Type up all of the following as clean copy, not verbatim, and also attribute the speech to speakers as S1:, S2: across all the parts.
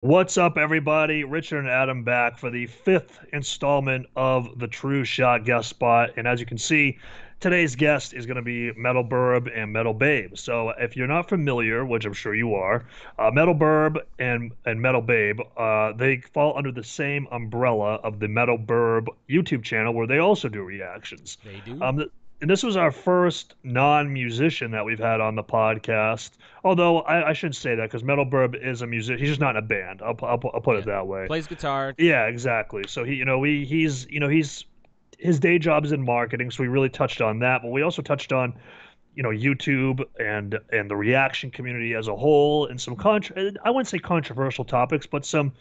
S1: What's up, everybody? Richard and Adam back for the fifth installment of the TrueShot guest spot. And as you can see, today's guest is going to be METALBIRB and METALBABE. So if you're not familiar, which I'm sure you are, METALBIRB and METALBABE, they fall under the same umbrella of the METALBIRB YouTube channel where they also do reactions.
S2: They do.
S1: And this was our first non-musician that we've had on the podcast. Although I shouldn't say that because METALBIRB is a musician. He's just not in a band. I'll put it that way.
S2: Plays guitar.
S1: Yeah, exactly. So he's his day job is in marketing, so we really touched on that. But we also touched on YouTube and the reaction community as a whole, and I wouldn't say controversial topics, but some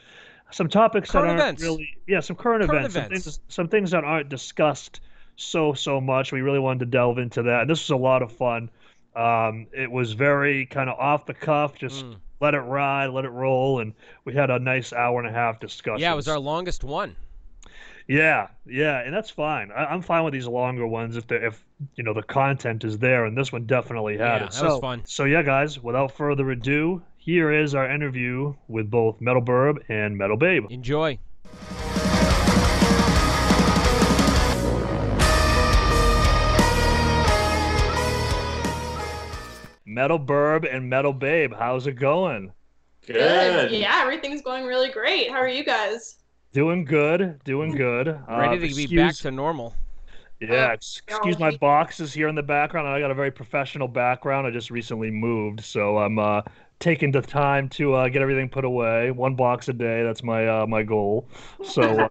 S1: topics
S2: Current
S1: that aren't
S2: events.
S1: really some current events. Some things that aren't discussed so much. We really wanted to delve into that, and this was a lot of fun. It was very kind of off the cuff, just let it ride, let it roll, and we had a nice hour and a half discussion.
S2: Yeah, it was our longest one.
S1: Yeah, and that's fine. I'm fine with these longer ones if the content is there, and this one definitely had it.
S2: That was fun.
S1: So yeah, guys, without further ado, here is our interview with both METALBIRB and METALBABE.
S2: Enjoy.
S1: METALBIRB and METALBABE, how's it going?
S3: Good. Yeah, everything's going really great. How are you guys?
S1: Doing good.
S2: Ready to be back to normal.
S1: Yeah, excuse my boxes here in the background. I got a very professional background. I just recently moved, so I'm taking the time to get everything put away. One box a day, that's my goal. So,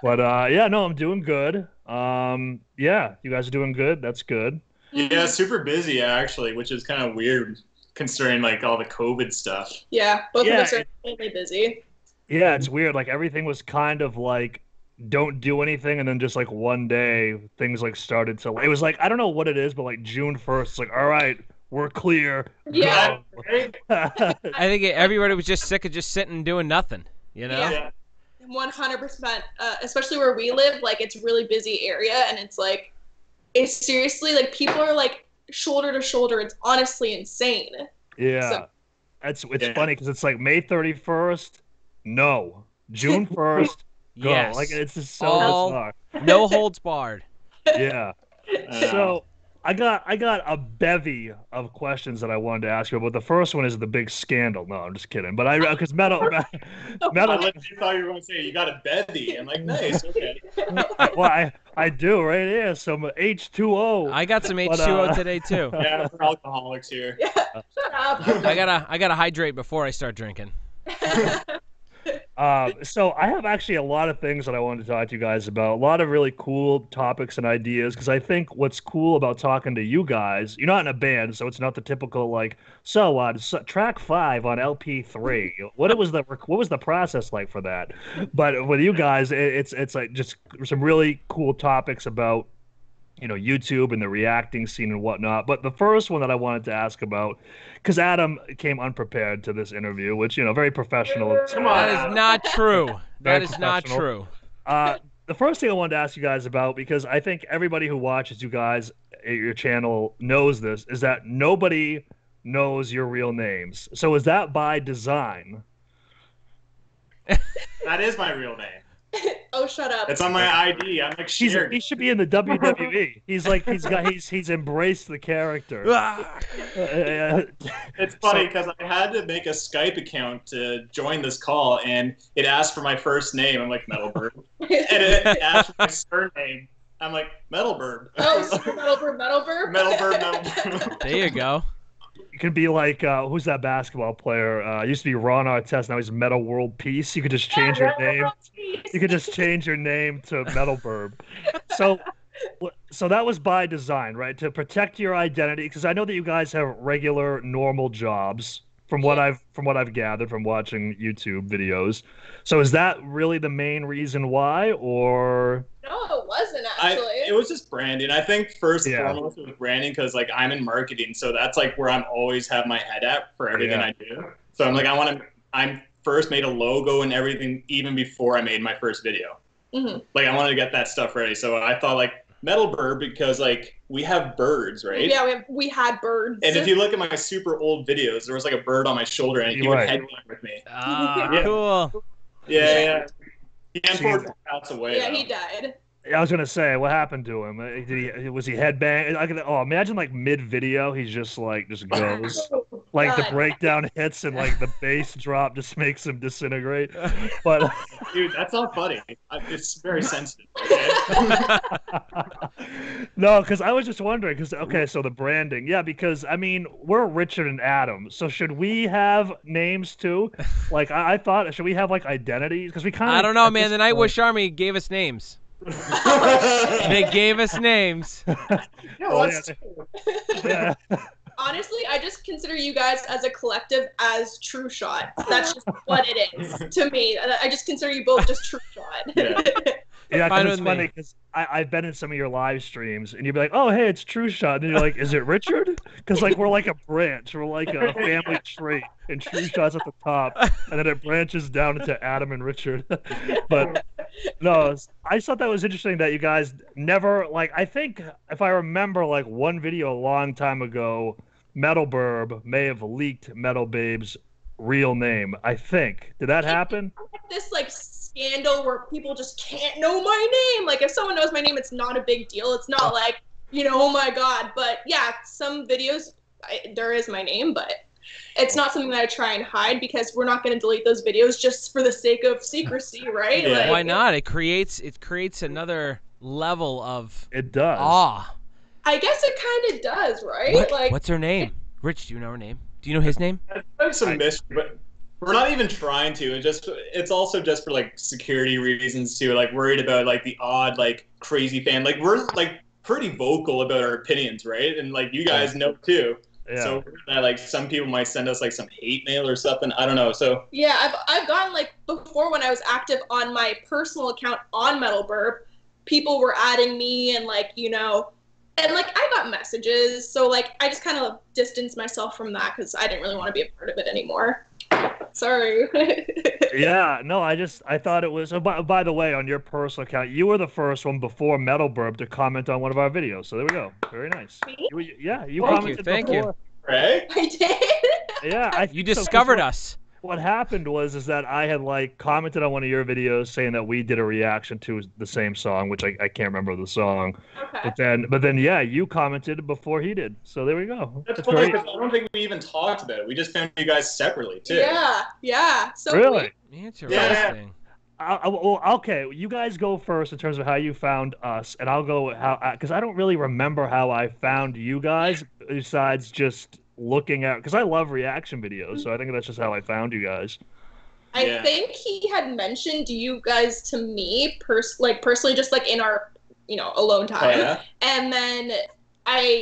S1: yeah, no, I'm doing good. Yeah, you guys are doing good. That's good.
S4: Yeah, super busy actually, which is kind of weird considering like all the COVID stuff.
S3: Yeah, both of us are extremely busy.
S1: Yeah, it's weird. Like everything was kind of like don't do anything, and then just like one day things like started to. It was like I don't know what it is, but like June 1st, it's like all right, we're clear.
S3: Yeah.
S2: I think everybody was just sick of just sitting and doing nothing. You know.
S3: Yeah. 100%. Especially where we live, like it's a really busy area, and it's like. It's seriously like people are like shoulder to shoulder. It's honestly insane.
S1: Yeah, it's funny because it's like May 31st, no, June 1st, go.
S2: Yes.
S1: Like it's just so bizarre.
S2: No holds barred.
S1: Yeah. So I got a bevy of questions that I wanted to ask you, but the first one is the big scandal. No, I'm just kidding. But because metal.
S4: I thought you were going to say you got a bevy. I'm like, nice, okay.
S1: Well, I do right here. Some H2O.
S2: I got some H2O today too.
S4: Yeah, we're alcoholics here.
S3: Yeah, shut up.
S2: I gotta hydrate before I start drinking.
S1: So I have actually a lot of things that I wanted to talk to you guys about. A lot of really cool topics and ideas, because I think what's cool about talking to you guys, you're not in a band, so it's not the typical like, track 5 on LP3. What was the process like for that? But with you guys, it's like just some really cool topics about YouTube and the reacting scene and whatnot. But the first one that I wanted to ask about, because Adam came unprepared to this interview, which, very professional.
S2: Come on. That is not true. That is not true.
S1: The first thing I wanted to ask you guys about, because I think everybody who watches you guys at your channel knows this, is that nobody knows your real names. So is that by design?
S4: That is my real name.
S3: Oh, shut up.
S4: It's on my ID. I'm like scared.
S1: He should be in the WWE. He's embraced the character.
S4: It's funny because I had to make a Skype account to join this call, and it asked for my first name. I'm like, METALBIRB. And it asked for my surname. I'm like, METALBIRB.
S3: Oh, Super METALBIRB.
S4: METALBIRB.
S2: There you go.
S1: You could be like, who's that basketball player? Used to be Ron Artest, now he's Metal World Peace. You could just change your name. You could just change your name to METALBIRB. So that was by design, right? To protect your identity, because I know that you guys have regular, normal jobs. From what I've gathered from watching YouTube videos. So is that really the main reason why, or?
S3: No, it wasn't actually.
S4: It was just branding. I think first and foremost it was branding because like I'm in marketing, so that's like where I'm always have my head at for everything I do. So I'm like I first made a logo and everything even before I made my first video. Like I wanted to get that stuff ready. So I thought like METALBIRB because like we have birds, right?
S3: Yeah, we had birds.
S4: And if you look at my super old videos, there was like a bird on my shoulder, and he would headbang with me.
S2: Ah,
S3: Yeah.
S2: cool.
S4: Yeah. He unfortunately passed away.
S3: Yeah,
S4: though.
S3: he died.
S1: I was gonna say, what happened to him? Was he headbang? Imagine like mid video, he's just goes, like the breakdown hits and like the bass drop just makes him disintegrate. But
S4: dude, that's not funny. It's very sensitive. Okay?
S1: No, because I was just wondering. Because so the branding, yeah. Because I mean, we're Richard and Adam, so should we have names too? Like I thought, should we have like identities? Because we kind of.
S2: I don't know, man. The Nightwish Army gave us names. They gave us names.
S1: Yeah.
S3: Honestly, I just consider you guys as a collective as TrueShot. That's just what it is to me. I just consider you both just TrueShot.
S1: Yeah, because it's funny because I've been in some of your live streams and you'd be like, oh, hey, it's TrueShot. And you're like, is it Richard? Because like we're like a branch. We're like a family tree. And TrueShot's at the top. And then it branches down into Adam and Richard. But no, I just thought that was interesting that you guys never, like, I think if I remember like one video a long time ago, METALBIRB may have leaked METALBABE's real name. I think. Did that happen?
S3: This like scandal where people just can't know my name. Like if someone knows my name, it's not a big deal. It's not like, oh my God. But yeah, some videos, there is my name, but it's not something that I try and hide because we're not going to delete those videos just for the sake of secrecy, right?
S4: Yeah.
S3: Like,
S2: Why not? It creates another level of
S1: awe.
S3: I guess it kind of does, right? Like,
S2: what's her name? Rich, do you know her name? Do you know his name?
S4: There's some mystery, but we're not even trying to. It's also just for like security reasons too. Like worried about like the odd like crazy fan. Like we're like pretty vocal about our opinions, right? And like you guys know too. Yeah. So like some people might send us like some hate mail or something. I don't know. So
S3: yeah, I've gotten like before when I was active on my personal account on METALBIRB, people were adding me and like and like I got messages. So like I just kind of distanced myself from that because I didn't really want to be a part of it anymore. Sorry.
S1: Yeah, no, I thought it was. By the way, on your personal account, you were the first one before METALBIRB to comment on one of our videos. So there we go. Very nice. You commented.
S2: Thank you.
S4: Right?
S3: I did.
S1: Yeah,
S2: you discovered us.
S1: What happened was that I had like commented on one of your videos saying that we did a reaction to the same song, which I can't remember the song.
S3: Okay.
S1: But then yeah, you commented before he did. So there we go.
S4: That's funny because I don't think we even talked about it. We just found you guys separately too.
S3: Yeah. So
S1: really
S2: interesting.
S1: Yeah. Well, okay, you guys go first in terms of how you found us, and I'll go because I don't really remember how I found you guys besides just looking at, because I love reaction videos, so I think that's just how I found you guys.
S3: I think he had mentioned you guys to me personally, just like in our alone time.
S4: Oh, yeah?
S3: And then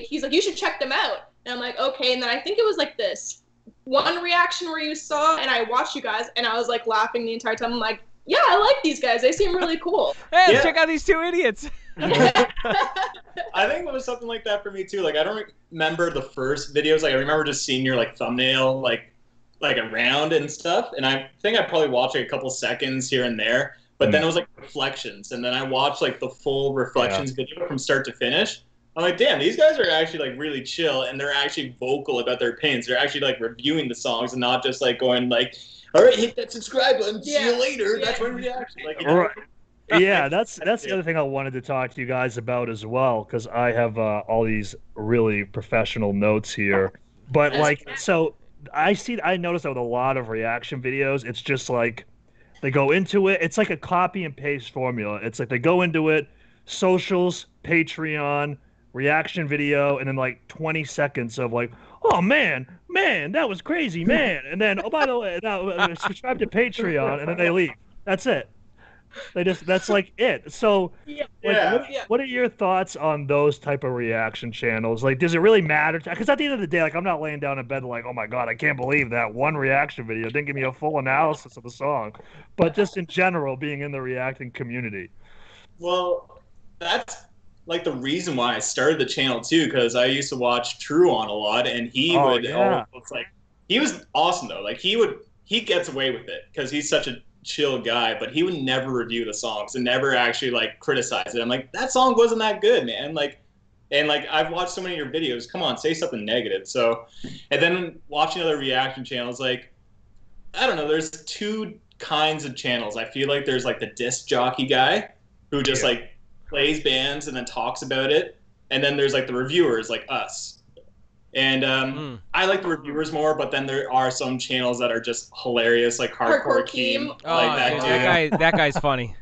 S3: he's like, you should check them out. And I'm like, okay. And then I think it was like this one reaction where you saw, and I watched you guys, and I was like laughing the entire time. I'm like, yeah, I like these guys. They seem really cool.
S2: Hey, check out these two idiots.
S4: I think it was something like that for me too. Like I don't remember the first videos. Like I remember just seeing your like thumbnail like around and stuff. And I think I probably watched like a couple seconds here and there. But then it was like reflections, and then I watched like the full reflections video from start to finish. I'm like, damn, these guys are actually like really chill, and they're actually vocal about their opinions. They're actually like reviewing the songs and not just like going like, all right, hit that subscribe button. See you later. That's my reaction. Like,
S1: Yeah, that's the other thing I wanted to talk to you guys about as well, because I have all these really professional notes here. But like, so I noticed that with a lot of reaction videos, it's just like they go into it. It's like a copy and paste formula. It's like they go into it, socials, Patreon, reaction video, and then like 20 seconds of like, oh man, that was crazy, man. And then, oh, by the way, now subscribe to Patreon, and then they leave. That's it. That's like it. So what are your thoughts on those type of reaction channels? Like, does it really matter? Because at the end of the day, like, I'm not laying down in bed like, oh my God, I can't believe that one reaction video didn't give me a full analysis of the song. But just in general, being in the reacting community.
S4: Well, that's like the reason why I started the channel too, because I used to watch True on a lot, and he would always, like, he was awesome though. Like he gets away with it because he's such a chill guy, but he would never review the songs and never actually like criticize it. I'm like, that song wasn't that good, man. Like, and like I've watched so many of your videos. Come on, say something negative. So, and then watching other reaction channels, like I don't know. There's two kinds of channels. I feel like there's like the disc jockey guy who just like plays bands and then talks about it, and then there's like the reviewers like us. And I like the reviewers more, but then there are some channels that are just hilarious, like Hardcore Keem.
S2: Oh,
S4: like
S2: that guy's funny.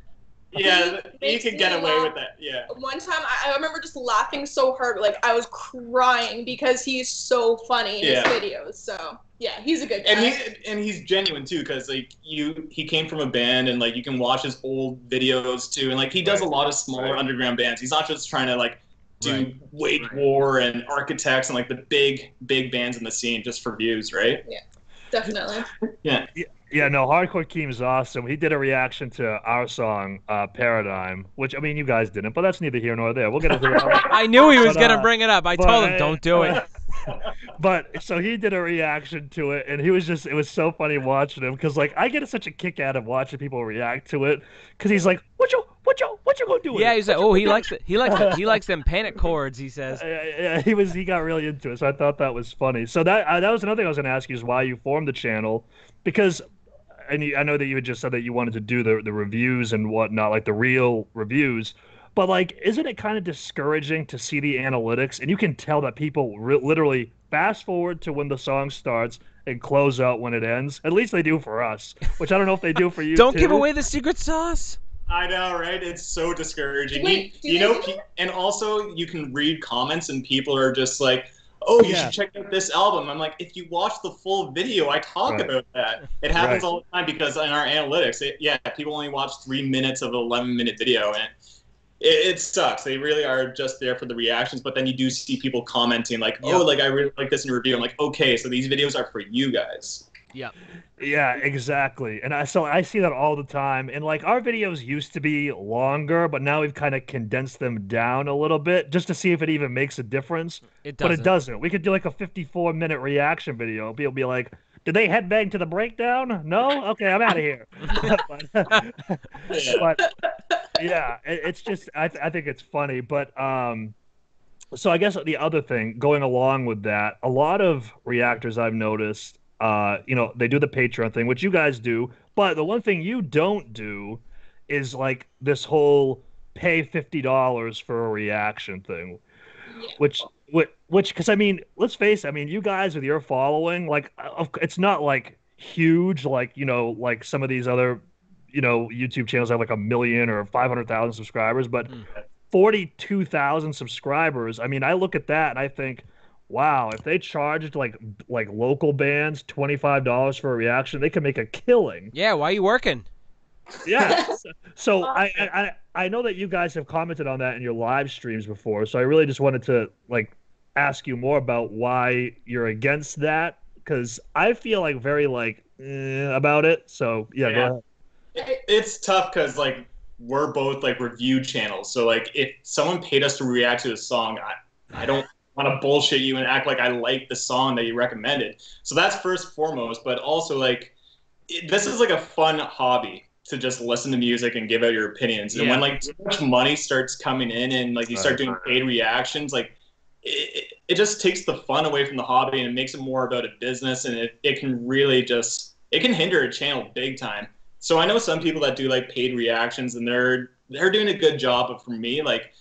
S4: Yeah, he can get away with that. Yeah.
S3: One time, I remember just laughing so hard, like I was crying because he's so funny in his videos. So yeah, he's a good guy.
S4: And he's genuine too, because like he came from a band, and like you can watch his old videos too, and like he does a lot of smaller underground bands. He's not just trying to like do Wage War and Architects and like the big bands in the scene just for views, right?
S3: Yeah, definitely.
S1: Yeah, no, Hardcore Keem is awesome. He did a reaction to our song, Paradigm, which, I mean, you guys didn't, but that's neither here nor there. We'll get into it.
S2: I knew he was going to bring it up. I told him, don't do it.
S1: But, so he did a reaction to it, and he was just, it was so funny watching him, because, like, I get such a kick out of watching people react to it, because he's like, what you gonna do with it?
S2: Yeah, he's like, oh, he likes them panic chords, he says.
S1: Yeah, he got really into it, so I thought that was funny. So that was another thing I was going to ask you, is why you formed the channel, because... And I know that you had just said that you wanted to do the reviews and whatnot, like the real reviews. But, like, isn't it kind of discouraging to see the analytics? And you can tell that people literally fast forward to when the song starts and close out when it ends. At least they do for us, which I don't know if they do for you,
S2: Don't give away the secret sauce.
S4: I know, right? It's so discouraging.
S3: Wait,
S4: and also you can read comments and people are just like, oh, you should check out this album. I'm like, if you watch the full video, I talk about that. It happens all the time because in our analytics, people only watch 3 minutes of an 11-minute video, and it sucks. They really are just there for the reactions, but then you do see people commenting like, oh, like I really like this in review. I'm like, okay, so these videos are for you guys.
S2: Yep.
S1: Yeah, exactly. And I see that all the time. And like our videos used to be longer, but now we've kind of condensed them down a little bit just to see if it even makes a difference. But it doesn't. We could do like a 54-minute reaction video. People be like, did they headbang to the breakdown? No? Okay, I'm out of here. but yeah, it's just I think it's funny. But so I guess the other thing going along with that, a lot of reactors I've noticed, they do the Patreon thing, which you guys do. But the one thing you don't do is like this whole pay $50 for a reaction thing, which, because I mean, let's face it, I mean, you guys with your following, like, it's not like huge, like, like some of these other, YouTube channels have like 1 million or 500,000 subscribers, but 42,000 subscribers. I mean, I look at that and I think, wow, if they charged like local bands $25 for a reaction, they could make a killing.
S2: Yeah, why are you working?
S1: Yeah. So I know that you guys have commented on that in your live streams before, so I really just wanted to like ask you more about why you're against that, because I feel like very like about it. So yeah, go ahead.
S4: It's tough because like we're both like review channels, so like if someone paid us to react to a song, I don't want to bullshit you and act like I like the song that you recommended. So that's first foremost, but also like this is like a fun hobby to just listen to music and give out your opinions. And when like too much money starts coming in and like you start doing paid reactions, like it just takes the fun away from the hobby and it makes it more about a business, and it can really just, it can hinder a channel big time. So I know some people that do like paid reactions and they're doing a good job, but for me, like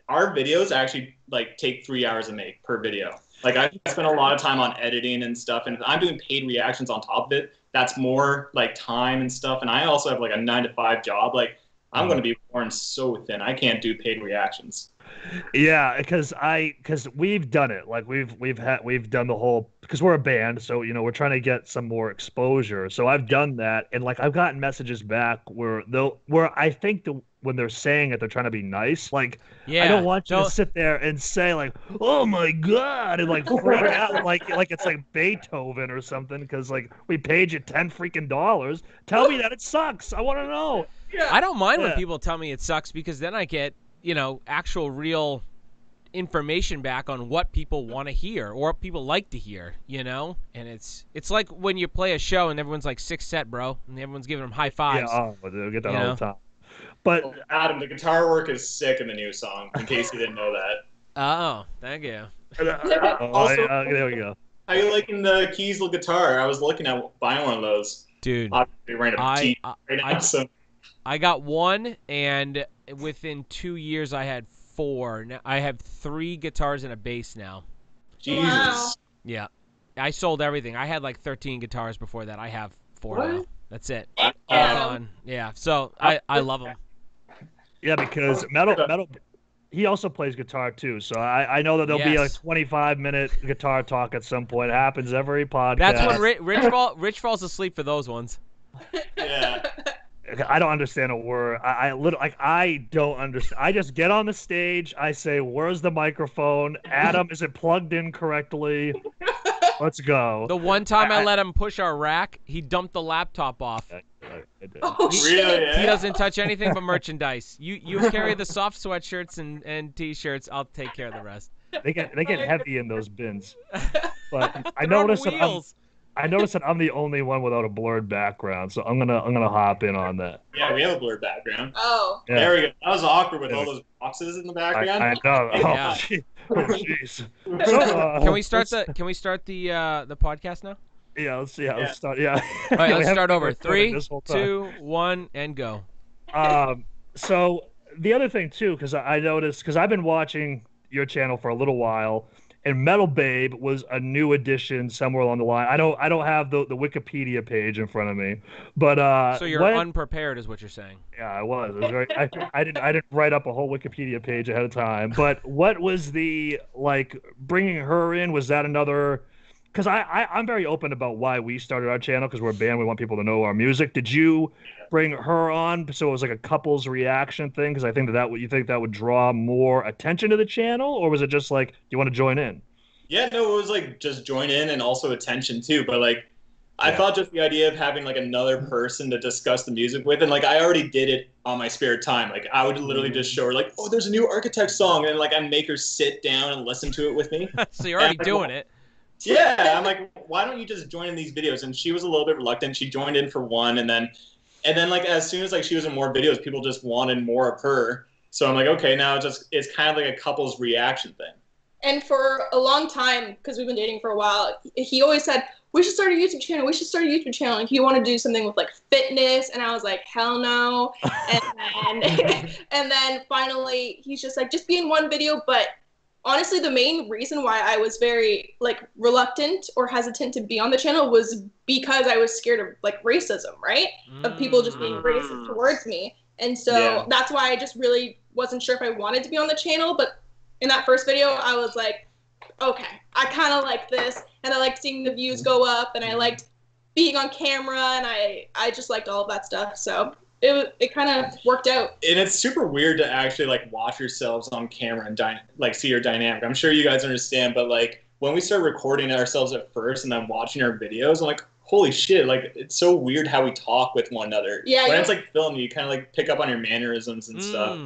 S4: our videos actually like take 3 hours to make per video. Like I spend a lot of time on editing and stuff, and if I'm doing paid reactions on top of it, that's more like time and stuff. And I also have like a 9-to-5 job. Like I'm going to be worn so thin. I can't do paid reactions.
S1: Yeah, because we've done it. Like we've done the whole, because we're a band, so we're trying to get some more exposure. So I've done that, and like I've gotten messages back where I think when they're saying it, they're trying to be nice. Like I don't want you to sit there and say like, "Oh my God," and like freak out like it's like Beethoven or something, because like we paid you $10 freaking. Tell me that it sucks. I want to know.
S2: Yeah. I don't mind when people tell me it sucks, because then I get actual real information back on what people want to hear or what people like to hear, you know? And it's like when you play a show and everyone's like 6 set, bro, and everyone's giving them high fives.
S1: Yeah, they get that
S2: You
S1: all
S2: know?
S1: the time. But
S4: Well, Adam, the guitar work is sick in the new song. In case you didn't know that.
S2: Oh, thank you.
S4: Also-
S1: there we go.
S4: How you liking the Kiesel guitar? I was looking at buying one of those.
S2: Dude,
S4: Obviously, we're in a
S2: I-
S4: T
S2: I-
S4: right now,
S2: I-
S4: so
S2: I got one, and within 2 years I had 4. Now I have 3 guitars and a bass now.
S4: Jesus.
S3: Wow.
S2: Yeah. I sold everything. I had like 13 guitars before that. I have 4 now.
S4: What?
S2: That's it.
S3: Damn.
S2: Gone. Yeah. So I love them.
S1: Yeah, because metal. He also plays guitar too, so I know that there'll be a
S2: Yes.
S1: 25-minute guitar talk at some point. It happens every podcast.
S2: That's when Rich falls asleep for those ones.
S4: Yeah.
S1: I don't understand a word. I don't understand. I just get on the stage. I say, "Where's the microphone? Adam, is it plugged in correctly? Let's go."
S2: The one time I let him push our rack, he dumped the laptop off.
S1: I did.
S3: Oh,
S2: He-
S3: shit.
S4: Really?
S2: He
S4: Yeah?
S2: doesn't touch anything but merchandise. You carry the soft sweatshirts and t-shirts. I'll take care of the rest.
S1: They get heavy in those bins. But I
S2: They're on
S1: noticed that
S2: wheels.
S1: I'm the only one without a blurred background, so I'm gonna hop in on that.
S4: Yeah, we have a blurred background.
S3: Oh.
S1: Yeah.
S4: There we go. That was awkward with all those boxes in the background.
S1: I know.
S2: Yeah.
S1: Oh, jeez. So,
S2: Can we start the podcast now?
S1: Yeah, let's see.
S4: Yeah.
S1: Let's start. Yeah.
S2: All right,
S1: We
S2: let's
S1: haven't
S2: start over.
S1: recorded
S2: 3,
S1: this whole time.
S2: 2, 1, and go.
S1: So the other thing too, because I noticed, because I've been watching your channel for a little while, and METALBIRB was a new addition somewhere along the line. I don't have the Wikipedia page in front of me, but
S2: So you're
S1: when-
S2: unprepared, is what you're saying.
S1: Yeah, I was. It was very, I didn't write up a whole Wikipedia page ahead of time. But what was the bringing her in? Was that another? Because I'm very open about why we started our channel, because we're a band. We want people to know our music. Did you bring her on so it was like a couples reaction thing? Because I think that would draw more attention to the channel, or was it just like you want to join in?
S4: Yeah, no, it was like just join in and also attention too. But like, I
S1: Yeah.
S4: thought just the idea of having like another person to discuss the music with, and like I already did it on my spare time. Like I would literally just show her like, oh, there's a new Architect song, and like I'd make her sit down and listen to it with me.
S2: So you're already
S4: Yeah.
S2: doing it.
S4: Yeah, I'm like, why don't you just join in these videos? And she was a little bit reluctant. She joined in for one, and then like as soon as like she was in more videos, people just wanted more of her. So I'm like, okay, now it's kind of like a couple's reaction thing.
S3: And for a long time, because we've been dating for a while, he always said, we should start a YouTube channel. We should start a YouTube channel. And he wanted to do something with like fitness. And I was like, hell no. And then finally, he's just like, just be in one video. But honestly, the main reason why I was very like reluctant or hesitant to be on the channel was because I was scared of like racism, right? Of people just being racist towards me. And so
S4: Yeah.
S3: that's why I just really wasn't sure if I wanted to be on the channel. But in that first video, I was like, okay, I kind of like this, and I liked seeing the views go up, and I liked being on camera, and I just liked all of that stuff. So it kind of worked out.
S4: And it's super weird to actually like watch yourselves on camera and like see your dynamic. I'm sure you guys understand, but like when we start recording ourselves at first and then watching our videos, I'm like, holy shit, like it's so weird how we talk with one another.
S3: Yeah,
S4: when
S3: you-
S4: it's like film, you kind of like pick up on your mannerisms and stuff.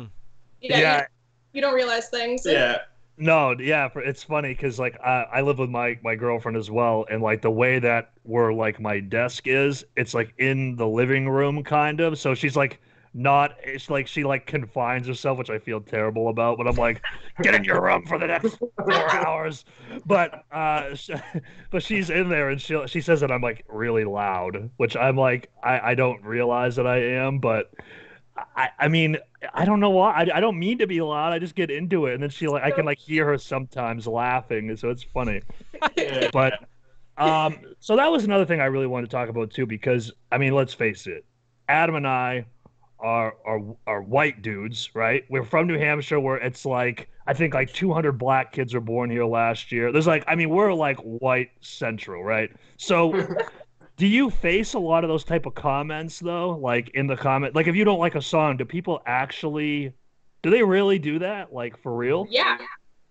S1: Yeah.
S3: You don't realize things.
S4: Yeah.
S1: No, yeah, it's funny because like I live with my girlfriend as well, and like the way that we're like my desk is, it's like in the living room kind of. So she's like not. It's like she like confines herself, which I feel terrible about. But I'm like, get in your room for the next 4 hours. But but she's in there, and she says that I'm like really loud, which I'm like I don't realize that I am, but. I mean, I don't know why. I don't mean to be loud. I just get into it, and then I can like hear her sometimes laughing, and so it's funny.
S4: Yeah.
S1: But so that was another thing I really wanted to talk about too, because I mean, let's face it, Adam and I are white dudes, right? We're from New Hampshire, where it's like I think like 200 black kids were born here last year. There's like, I mean, we're like white central, right? So. Do you face a lot of those type of comments though? Like in the comment, like if you don't like a song, do they really do that? Like for real?
S3: Yeah.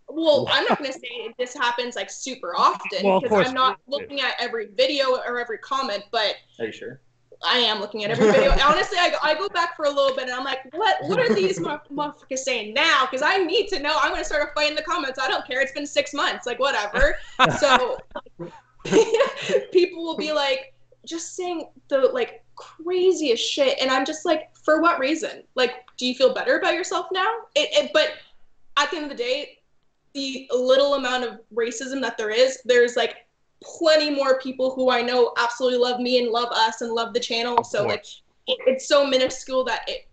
S3: Well, I'm not going to say this happens like super often
S1: Well, of
S3: because
S1: course.
S3: I'm not looking at every video or every comment, but
S4: Are you sure?
S3: I am looking at every video. Honestly, I go back for a little bit and I'm like, what are these motherfuckers saying now? Because I need to know. I'm going to start a fight in the comments. I don't care. It's been 6 months. Like, whatever. So people will be like, just saying the like craziest shit. And I'm just like, for what reason? Like, do you feel better about yourself now? But at the end of the day, the little amount of racism that there's like plenty more people who I know absolutely love me and love us and love the channel. So like it's so minuscule that it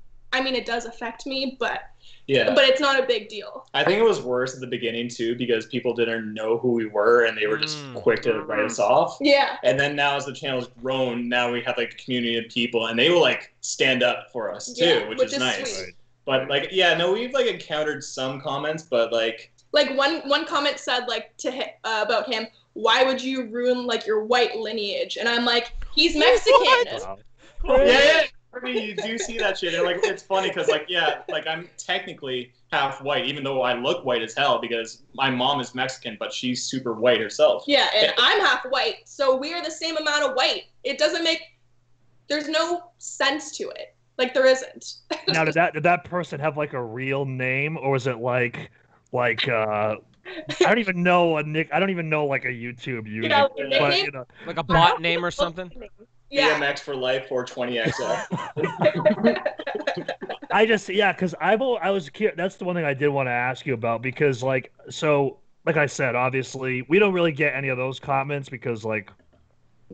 S3: does affect me, but it's not a big deal.
S4: I think it was worse at the beginning too, because people didn't know who we were and they were just quick to write us off.
S3: Yeah.
S4: And then now as the channel's grown, now we have like a community of people and they will like stand up for us too, which is nice.
S3: Sweet.
S4: But like, we've like encountered some comments, but like
S3: one comment said like about him, why would you ruin like your white lineage? And I'm like, he's Mexican.
S4: Yeah. I mean, you do see that shit, and like it's funny because like I'm technically half white, even though I look white as hell because my mom is Mexican, but she's super white herself.
S3: Yeah, and I'm half white, so we are the same amount of white. It doesn't make. There's no sense to it. Like there isn't.
S1: Now, did that person have like a real name, or was it like I don't even know I don't even know like a YouTube user, but, you know,
S2: like a bot name or something.
S3: Yeah.
S4: BMX for life 420XL.
S1: Because I was curious. That's the one thing I did want to ask you about because like I said, obviously we don't really get any of those comments because like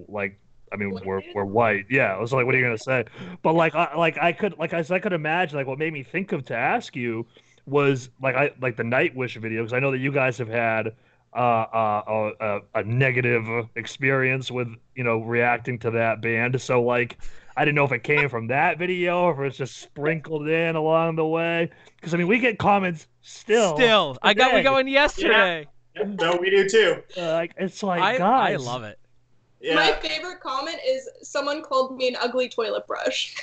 S1: I mean we're white. Yeah, I was like, what are you gonna say? But I could imagine like what made me think of to ask you was like the Nightwish video because I know that you guys have had a negative experience with reacting to that band. So like I didn't know if it came from that video or if it's just sprinkled in along the way. Because I mean we get comments still.
S2: We got one yesterday.
S4: Yeah. No, we do too.
S1: It's like guys,
S2: I love it.
S3: Yeah. My favorite comment is someone called me an ugly toilet brush.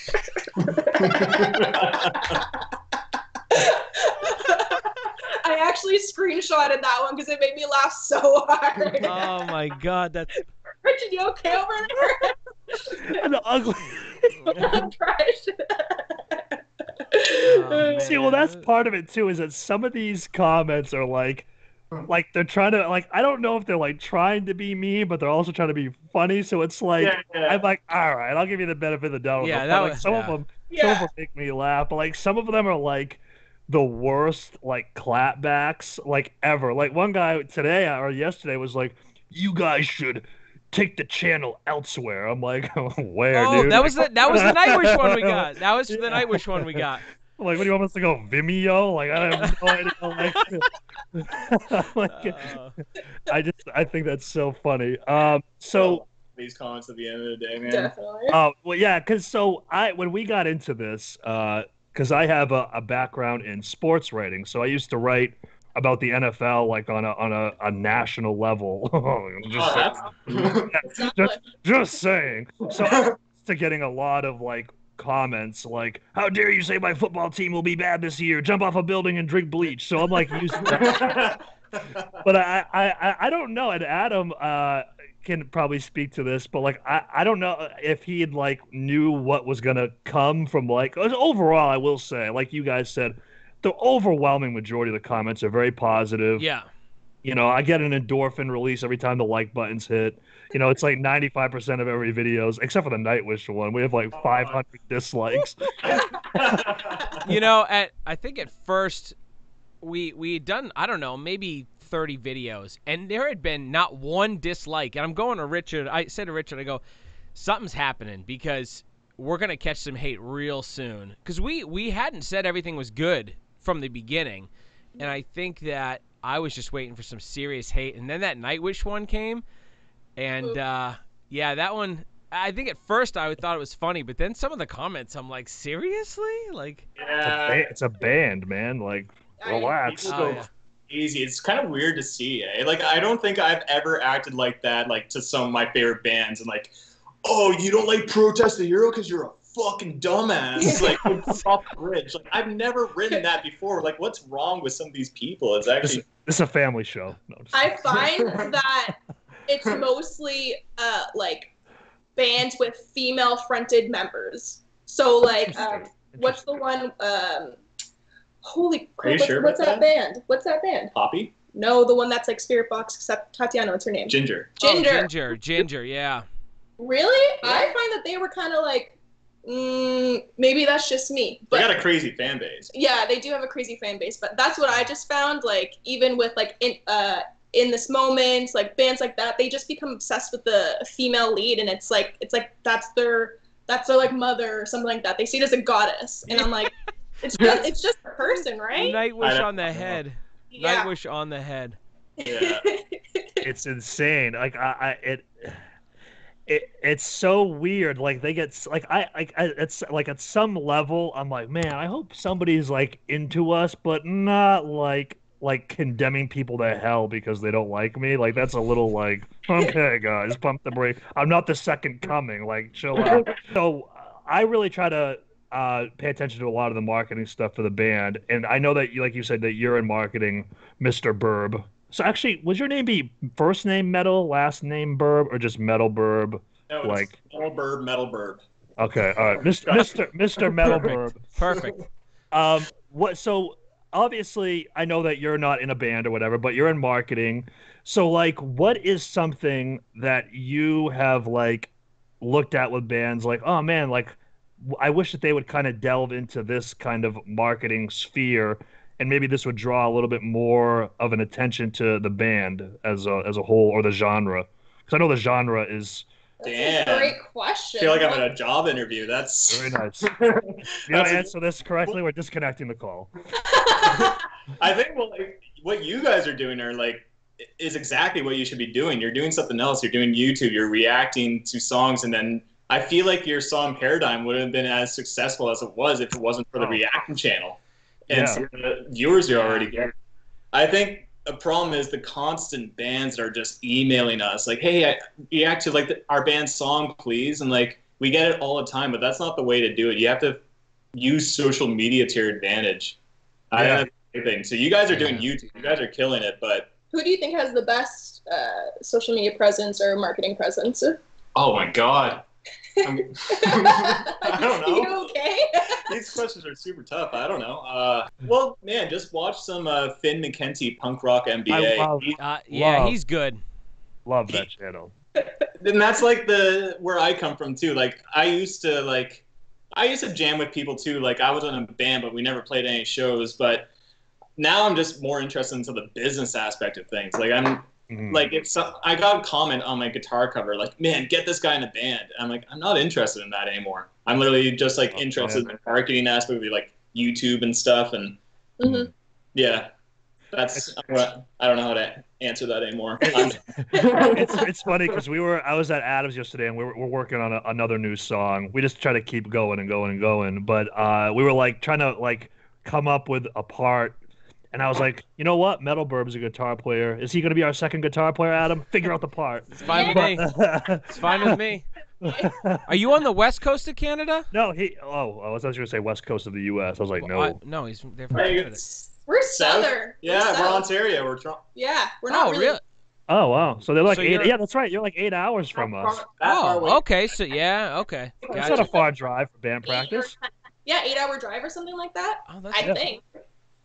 S3: I actually screenshotted that one because it made me laugh so hard.
S2: Oh my god, that's
S3: Richard, you okay over there?
S1: An ugly
S3: brush.
S1: See, well, that's part of it too. Is that some of these comments are like they're trying to I don't know if they're like trying to be mean, but they're also trying to be funny. So it's like I'm like, all right, I'll give you the benefit of the doubt.
S2: Yeah,
S1: some of them make me laugh, but like some of them are like the worst like clapbacks like ever. Like one guy today or yesterday was like, "You guys should take the channel elsewhere." I'm like, where, dude?
S2: that was the Nightwish one we got. That was the Nightwish one we got.
S1: Like, what do you want us to go Vimeo? Like, I have no idea. I think that's so funny. So
S4: these comments at the end of the day, man.
S3: Definitely.
S1: Well, yeah, because when we got into this, because I have a background in sports writing, so I used to write about the NFL like on a national level. just saying. So I'm used to getting a lot of like comments like, "How dare you say my football team will be bad this year? Jump off a building and drink bleach." So I'm like used to that. But I don't know, and Adam can probably speak to this, but like I don't know if he had like knew what was gonna come from like overall. I will say, like you guys said, the overwhelming majority of the comments are very positive.
S2: Yeah.
S1: I get an endorphin release every time the like buttons hit. It's like 95% of every videos, except for the Nightwish one. We have like 500 dislikes.
S2: I think at first we'd done, I don't know, maybe 30 videos, and there had been not one dislike. And I'm going to Richard. I said to Richard, I go, something's happening because we're going to catch some hate real soon. Because we hadn't said everything was good from the beginning. And I think that I was just waiting for some serious hate. And then that Nightwish one came. And, that one, I think at first I thought it was funny. But then some of the comments, I'm like, seriously? Like,
S1: it's a band, man. Like, relax.
S4: Easy. It's kind of weird to see. Like, I don't think I've ever acted like that, like to some of my favorite bands, and like, oh, you don't like Protest the Hero because you're a fucking dumbass. Like, off the bridge. Like, I've never written that before. Like, what's wrong with some of these people? It's actually
S1: this is a family show. No,
S3: I find that it's mostly like bands with female fronted members. So like, what's the one? Holy crap! What's that band? What's that band?
S4: Poppy?
S3: No, the one that's like Spirit Box, except Tatiana. What's her name?
S4: Ginger.
S2: Ginger, yeah.
S3: Really? Yeah. I find that they were kind of like, maybe that's just me. But
S4: they got a crazy fan base.
S3: Yeah, they do have a crazy fan base, but that's what I just found. Like, even with like in this moment, like bands like that, they just become obsessed with the female lead, and it's like that's their like mother or something like that. They see it as a goddess, and I'm like, it's just a person, right?
S2: Nightwish on the head.
S3: Yeah.
S2: Nightwish on the head.
S4: Yeah.
S1: It's insane. Like it's so weird. Like they get like it's like at some level I'm like, man, I hope somebody's like into us, but not like condemning people to hell because they don't like me. Like that's a little like, okay guys, pump the brake. I'm not the second coming. Like chill out. So I really try to pay attention to a lot of the marketing stuff for the band, and I know that like you said that you're in marketing, Mr. Burb. So actually, would your name be first name Metal, last name Burb, or just METALBIRB?
S4: No, it's
S1: like
S4: METALBIRB.
S1: Okay, all right, Mr. METALBIRB.
S2: Perfect.
S1: What? So obviously, I know that you're not in a band or whatever, but you're in marketing. So like, what is something that you have like looked at with bands? Like, oh man, like I wish that they would kind of delve into this kind of marketing sphere. And maybe this would draw a little bit more of an attention to the band as a whole, or the genre. Because I know the genre is.
S3: That's a great question.
S4: I feel like I'm in a job interview. That's
S1: very nice. If you don't answer this correctly, we're disconnecting the call.
S4: I think what you guys are doing is exactly what you should be doing. You're doing something else. You're doing YouTube. You're reacting to songs, and then I feel like your song Paradigm would have been as successful as it was if it wasn't for the reaction channel. And some of the viewers you're already getting. I think a problem is the constant bands that are just emailing us like, hey, I react to like our band's song, please. And like, we get it all the time, but that's not the way to do it. You have to use social media to your advantage. I think that's a big thing. So you guys are doing YouTube. You guys are killing it, but.
S3: Who do you think has the best social media presence or marketing presence?
S4: Oh my God. I don't know.
S3: You okay?
S4: These questions are super tough. I don't know. Well, man, just watch some Finn McKenty Punk Rock MBA.
S2: He's good.
S1: Love that channel.
S4: And that's like where I come from too. Like I used to jam with people too. Like I was in a band, but we never played any shows. But now I'm just more interested into the business aspect of things. Like like I got a comment on my guitar cover, like, man, get this guy in a band. And I'm like, I'm not interested in that anymore. I'm literally just like interested in the marketing aspect of like YouTube and stuff. And yeah, that's I don't know how to answer that anymore.
S1: It's funny because I was at Adams yesterday and we're working on another new song. We just try to keep going and going and going, but we were like trying to like come up with a part. And I was like, you know what? METALBIRB's a guitar player. Is he going to be our second guitar player, Adam? Figure out the part.
S2: It's fine with me. It's fine with me. Are you on the west coast of Canada?
S1: No, I was going to say west coast of the U.S. I was like, no.
S2: No, he's there from Canada.
S3: We're southern.
S4: Yeah, we're Ontario.
S3: We're not
S2: really.
S1: Oh, wow. So they're like yeah, that's right. You're like 8 hours from us.
S2: Oh, okay. So, okay.
S1: That's not a far drive for band practice.
S3: Yeah, 8-hour drive or something like that.
S2: Oh,
S3: I think.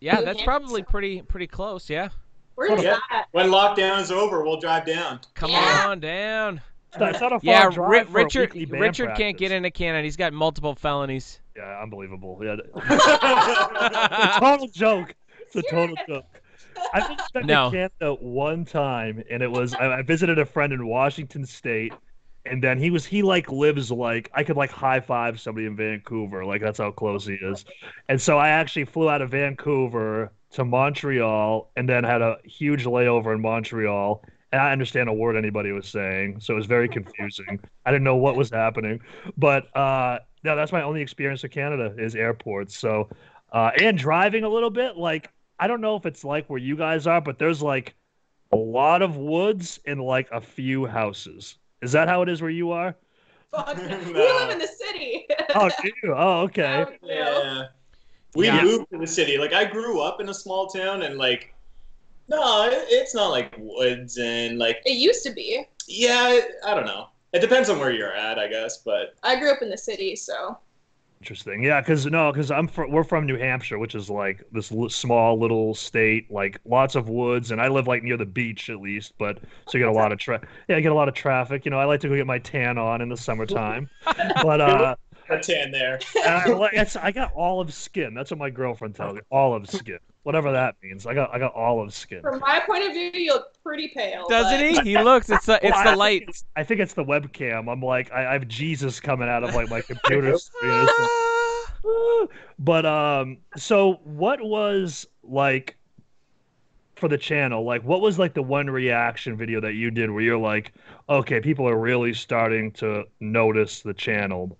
S2: Yeah, that's probably pretty close, yeah.
S3: Where's that?
S4: When lockdown is over, we'll drive down.
S2: Come on down.
S1: It's not a far drive for
S2: Richard
S1: practice.
S2: Can't get into Canada. He's got multiple felonies.
S1: Yeah, unbelievable. Yeah. It's a total joke. It's a total joke. I've been to Canada one time, and it was I visited a friend in Washington State. And then he lives like I could like high five somebody in Vancouver, like that's how close he is. And so I actually flew out of Vancouver to Montreal and then had a huge layover in Montreal. And I understand a word anybody was saying, so it was very confusing. I didn't know what was happening. But no, that's my only experience with Canada is airports. So and driving a little bit, like I don't know if it's like where you guys are, but there's like a lot of woods and like a few houses. Is that how it is where you are?
S3: Fuck. We live in the city.
S1: Oh, do you? Oh, okay.
S4: Yeah. We moved to the city. Like, I grew up in a small town, and, like, no, it's not like woods and, like...
S3: It used to be.
S4: Yeah, I don't know. It depends on where you're at, I guess, but
S3: I grew up in the city, so.
S1: Interesting. Yeah, because we're from New Hampshire, which is like this small little state, like lots of woods, and I live like near the beach at least. But so you get a lot of I get a lot of traffic. You know, I like to go get my tan on in the summertime. But
S4: a tan there.
S1: I got olive skin. That's what my girlfriend tells me. Olive skin, whatever that means. I got olive skin.
S3: From my point of view, you look pretty pale.
S2: Doesn't he? He looks. It's the light.
S1: I think it's the webcam. I'm like, I have Jesus coming out of like my computer screen. But so what was like for the channel? Like, what was like the one reaction video that you did where you're like, okay, people are really starting to notice the channel?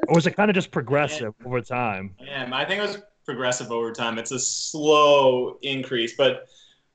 S1: Or was it kind of just progressive over time?
S4: Yeah, I think it was progressive over time. It's a slow increase, but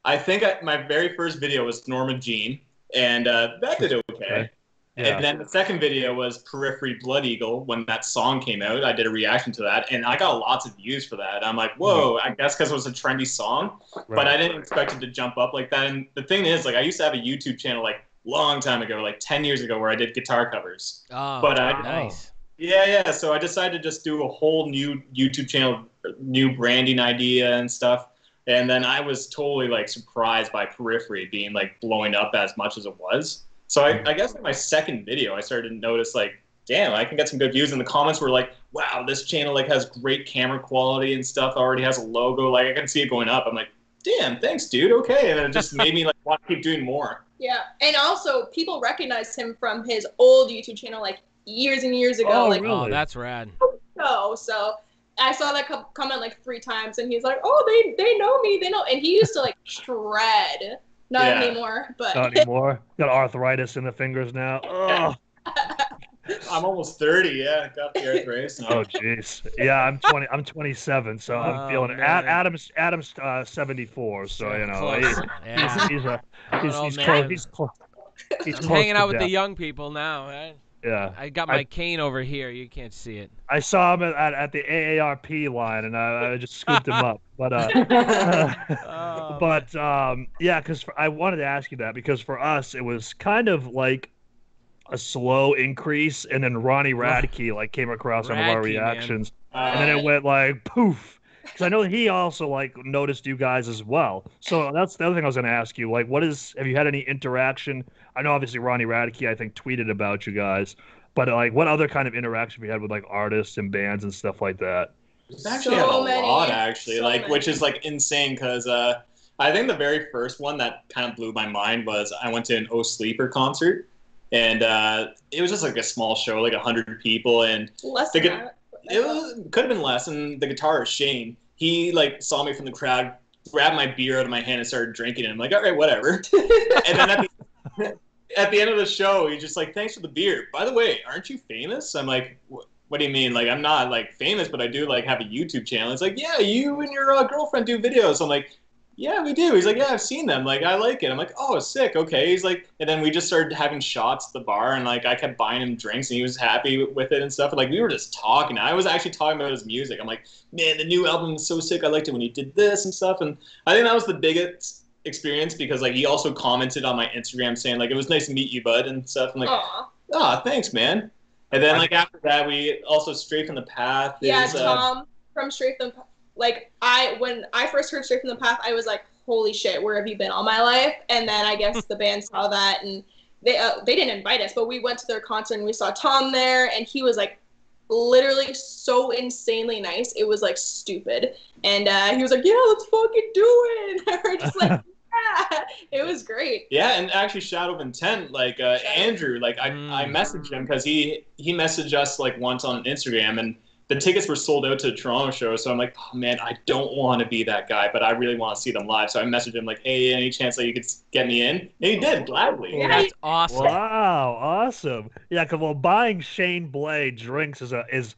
S4: I think my very first video was Norma Jean, and that did okay. Yeah. And then the second video was Periphery Blood Eagle. When that song came out, I did a reaction to that, and I got lots of views for that. I'm like, whoa, I guess because it was a trendy song, but I didn't expect it to jump up like that. And the thing is, like, I used to have a YouTube channel like long time ago, like 10 years ago, where I did guitar covers.
S2: Oh,
S4: but
S2: nice.
S4: Yeah. So I decided to just do a whole new YouTube channel, new branding idea and stuff. And then I was totally like surprised by Periphery being like blowing up as much as it was. So I guess in my second video, I started to notice like, damn, I can get some good views. And the comments were like, wow, this channel like has great camera quality and stuff. Already has a logo. Like I can see it going up. I'm like, damn, thanks, dude. Okay. And then it just made me like want to keep doing more.
S3: Yeah. And also people recognized him from his old YouTube channel like years and years ago.
S1: Oh,
S3: like,
S1: really?
S2: Oh, that's rad.
S3: So I saw that comment like 3 times, and he's like, oh, they know me. They know. And he used to like shred. Not anymore, but
S1: not anymore. Got arthritis in the fingers now. Oh.
S4: I'm almost 30. Yeah, got the arthritis.
S1: Oh jeez. Yeah, I'm 20. I'm 27, so I'm feeling it. Adam's 74, so you know he's close.
S2: He's hanging out with the young people now. Right?
S1: Yeah.
S2: I got my cane over here. You can't see it.
S1: I saw him at the AARP line, and I just scooped him up. But yeah, because I wanted to ask you that because for us it was kind of like a slow increase, and then Ronnie Radke like came across some of our reactions, and then it went like poof. Because I know he also like noticed you guys as well. So that's the other thing I was going to ask you. Like, have you had any interaction? I know obviously Ronnie Radke, I think, tweeted about you guys, but like, what other kind of interaction have you had with like artists and bands and stuff like that?
S4: It's actually had a lot, actually, which is like insane because I think the very first one that kind of blew my mind was I went to an O Sleeper concert, and it was just like a small show, like 100 people, and
S3: less than that.
S4: It could have been less, and the guitarist Shane, he like saw me from the crowd, grabbed my beer out of my hand and started drinking it. I'm like, all right, whatever. And then at the end of the show, he's just like, thanks for the beer. By the way, aren't you famous? I'm like, what do you mean? Like, I'm not like famous, but I do like have a YouTube channel. It's like, yeah, you and your girlfriend do videos. I'm like, yeah, we do. He's like, yeah, I've seen them. Like, I like it. I'm like, oh, sick. Okay. He's like, and then we just started having shots at the bar, and like I kept buying him drinks, and he was happy with it and stuff. And like we were just talking. I was actually talking about his music. I'm like, man, the new album is so sick. I liked it when he did this and stuff. And I think that was the biggest experience because like he also commented on my Instagram saying like it was nice to meet you, bud, and stuff. I'm like, oh, thanks, man. And then like after that, we also Straight from the Path.
S3: Yeah, Tom from Straight from the Path. Like when I first heard Straight from the Path, I was like, holy shit, where have you been all my life? And then I guess the band saw that, and they didn't invite us, but we went to their concert and we saw Tom there, and he was like literally so insanely nice. It was like stupid. And he was like, yeah, let's fucking do it. And we're just like, yeah, it was great.
S4: Yeah, and actually Shadow of Intent, like Andrew, like I messaged him because he messaged us like once on Instagram, and the tickets were sold out to the Toronto show, so I'm like, oh man, I don't want to be that guy, but I really want to see them live. So I messaged him like, hey, any chance that you could get me in? And he did, gladly.
S2: Yeah, that's awesome.
S1: Wow, awesome. Yeah, because buying Shane Blay drinks is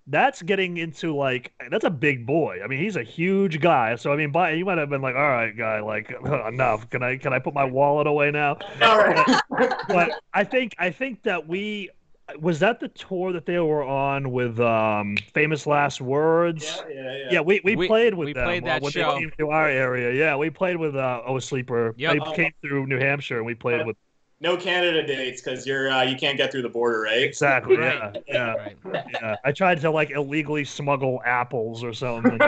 S1: that's getting into like that's a big boy. I mean, he's a huge guy. So I mean, you might have been like, all right, guy, like enough. Can I put my wallet away now?
S4: All right.
S1: But I think that was that the tour that they were on with Famous Last Words? Yeah, we played with them
S2: played that
S1: when
S2: show.
S1: they came to our area. Yeah, we played with O Sleeper.
S2: Yep.
S1: They came through New Hampshire, and we played with.
S4: no Canada dates because you can't get through the border, right?
S1: Exactly.
S2: Right.
S1: Yeah.
S2: Right.
S1: Yeah. I tried to like illegally smuggle apples or something.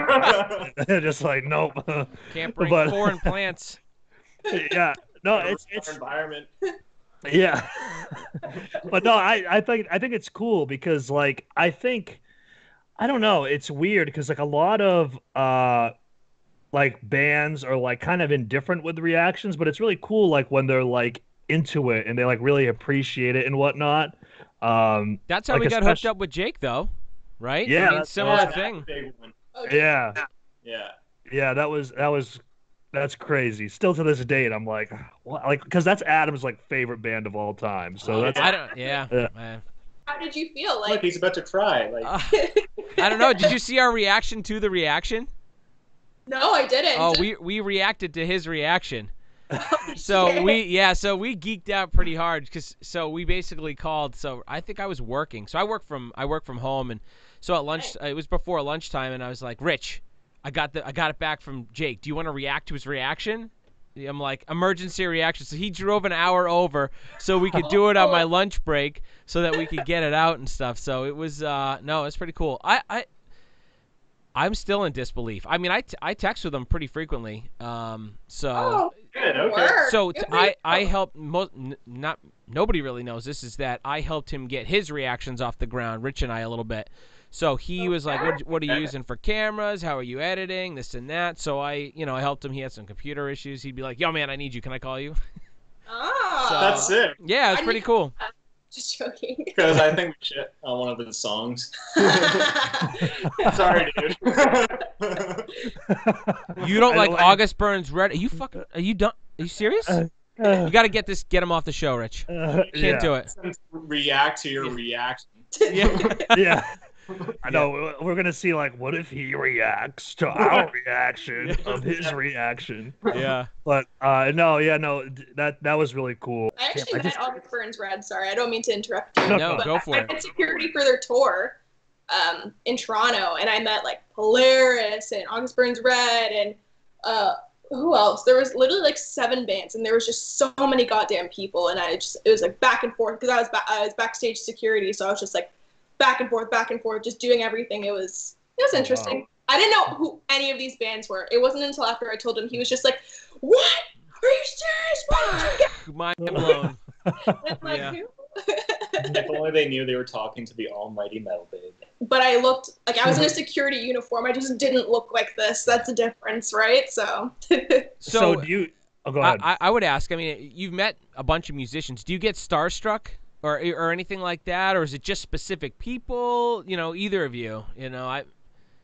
S1: Just like nope.
S2: Can't bring
S1: But-
S2: foreign plants.
S1: Yeah. No, it's
S4: Our environment.
S1: yeah. But no, I think it's cool because like I don't know, it's weird because like a lot of like bands are like kind of indifferent with reactions, but it's really cool like when they're like into it and they like really appreciate it and whatnot.
S2: That's how
S1: like
S2: we got hooked
S1: especially-
S2: up with Jake, though, right?
S1: Yeah,
S2: I mean,
S1: that's-
S2: similar
S4: That's a
S2: thing.
S4: big one.
S3: Oh,
S1: Yeah.
S4: Yeah.
S1: That's crazy. Still to this date, I'm like, what? Like, because that's Adam's like favorite band of all time. So that's
S2: I don't. Yeah.
S1: Yeah.
S3: How did you feel?
S4: Look,
S3: Like,
S4: he's about to cry. Like,
S2: I don't know. Did you see our reaction to the reaction?
S3: no, I didn't.
S2: Oh, we reacted to his reaction.
S3: Oh,
S2: So
S3: shit.
S2: we geeked out pretty hard because we basically called. So I think I was working. So I work from home, and so at lunch it was before lunchtime, and I was like, Rich, I got it back from Jake. Do you want to react to his reaction? I'm like, emergency reaction. So he drove an hour over so we could do it on my lunch break so that we could get it out and stuff. So it was no, it's pretty cool. I'm still in disbelief. I mean, I text with him pretty frequently. So
S3: Oh,
S4: good. Okay.
S3: work.
S2: so
S3: Good for you.
S2: I helped nobody really knows this is that I helped him get his reactions off the ground, Rich and I a little bit. So he was like, what are you using for cameras? How are you editing? This and that. So I helped him. He had some computer issues. He'd be like, yo, man, I need you. Can I call you?
S3: Oh.
S4: That's sick.
S2: Yeah, it's
S3: I
S2: pretty
S3: need-
S2: cool.
S3: Just joking.
S4: Because I think we shit on one of his songs. Sorry, dude.
S2: You don't
S1: I
S2: like
S1: like-
S2: August Burns Red? Are you done? Are you serious? You got to get him off the show, Rich. Can't do it.
S4: React to your reaction.
S2: Yeah.
S1: Yeah. I know. We're gonna see like, what if he reacts to our reaction of his reaction?
S2: Yeah.
S1: But that was really cool.
S3: I actually
S1: Damn,
S3: met August Burns Red. Sorry, I don't mean to interrupt you.
S2: No,
S3: but
S2: go for
S3: I
S2: it.
S3: had security for their tour in Toronto, and I met like Polaris and August Burns Red and who else? There was literally like 7 bands, and there was just so many goddamn people, and it was like back and forth because I was backstage security, so I was just like back and forth, just doing everything. It was interesting.
S1: Wow.
S3: I didn't know who any of these bands were. It wasn't until after I told him. He was just like, "What? Are you serious? Why did you
S2: Mind blown.
S3: get?" I'm like,
S2: Yeah.
S3: "Who?"
S4: If only they knew they were talking to the almighty METALBIRB.
S3: But I looked like I was in a security uniform. I just didn't look like this. That's a difference, right? So.
S1: So do you? Oh, go ahead.
S2: I would ask. I mean, you've met a bunch of musicians. Do you get starstruck or anything like that, or is it just specific people? Either of you.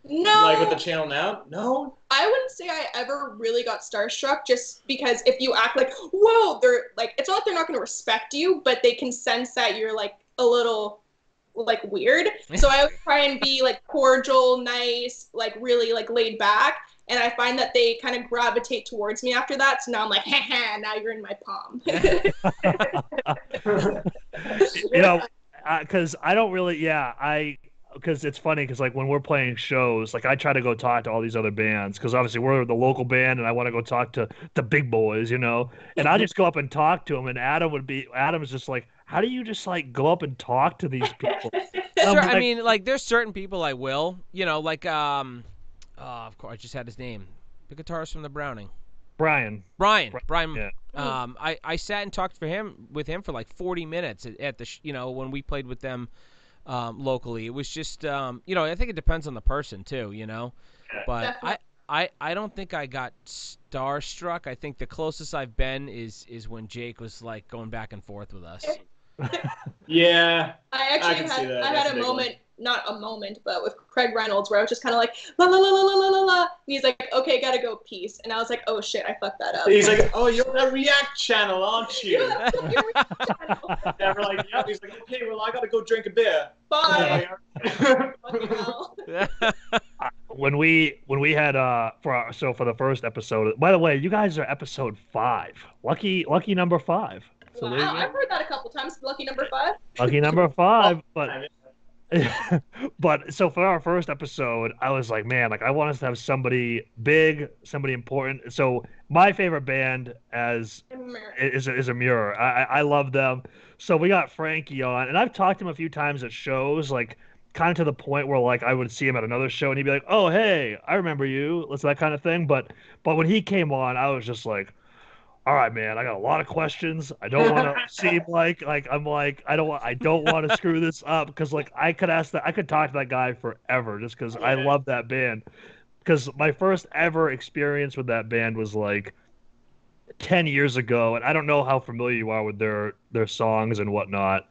S3: No,
S4: Like with the channel now? No.
S3: I wouldn't say I ever really got starstruck, just because if you act like, whoa, they're like, it's not like they're not going to respect you, but they can sense that you're like a little like weird. So I would try and be like cordial, nice, like really like laid back. And I find that they kind of gravitate towards me after that. So now I'm like, ha, now you're in my palm.
S1: Because I don't really, because it's funny because like when we're playing shows, like I try to go talk to all these other bands because obviously we're the local band and I want to go talk to the big boys, and I just go up and talk to them, and Adam's just like, how do you just like go up and talk to these people?
S2: Sure,
S1: Like,
S2: I mean, like there's certain people I will, like of course I just had his name, the guitarist from the Browning.
S1: Brian.
S2: Yeah.
S1: Yeah.
S2: I sat and talked with him for like 40 minutes at the when we played with them locally. It was just I think it depends on the person too, But
S3: Definitely.
S2: I don't think I got starstruck. I think the closest I've been is when Jake was like going back and forth with us.
S4: Yeah.
S3: I actually
S4: can see that.
S3: I
S4: That's
S3: had
S4: a
S3: a
S4: big
S3: moment, not a moment, but with Craig Reynolds where I was just kind of like, la la la la la la la la. And he's like, okay, gotta go, peace. And I was like, oh shit, I fucked that up.
S4: He's like, oh, you're on that React channel, aren't you?
S3: Yeah, that's what you're channel.
S4: Yeah, we're like, yeah. He's like, okay, well, I gotta go drink a beer.
S3: Bye.
S4: Yeah.
S3: Fucking hell.
S1: When we had for the first episode. By the way, you guys are episode 5. Lucky number 5. So there you
S3: Wow,
S1: go.
S3: I've heard that a couple times. Lucky number 5.
S1: Lucky number 5. But But so for our first episode, I was like, man, like I want us to have somebody big, somebody important. So my favorite band is a Mirror. I love them. So we got Frankie on, and I've talked to him a few times at shows, like kind of to the point where like I would see him at another show, and he'd be like, "Oh, hey, I remember you." It's that kind of thing. But when he came on, I was just like, all right, man, I got a lot of questions. I don't want to seem like I'm like I don't want to screw this up because like I could talk to that guy forever just because I
S4: Yeah.
S1: love that band. Because my first ever experience with that band was like 10 years ago, and I don't know how familiar you are with their songs and whatnot,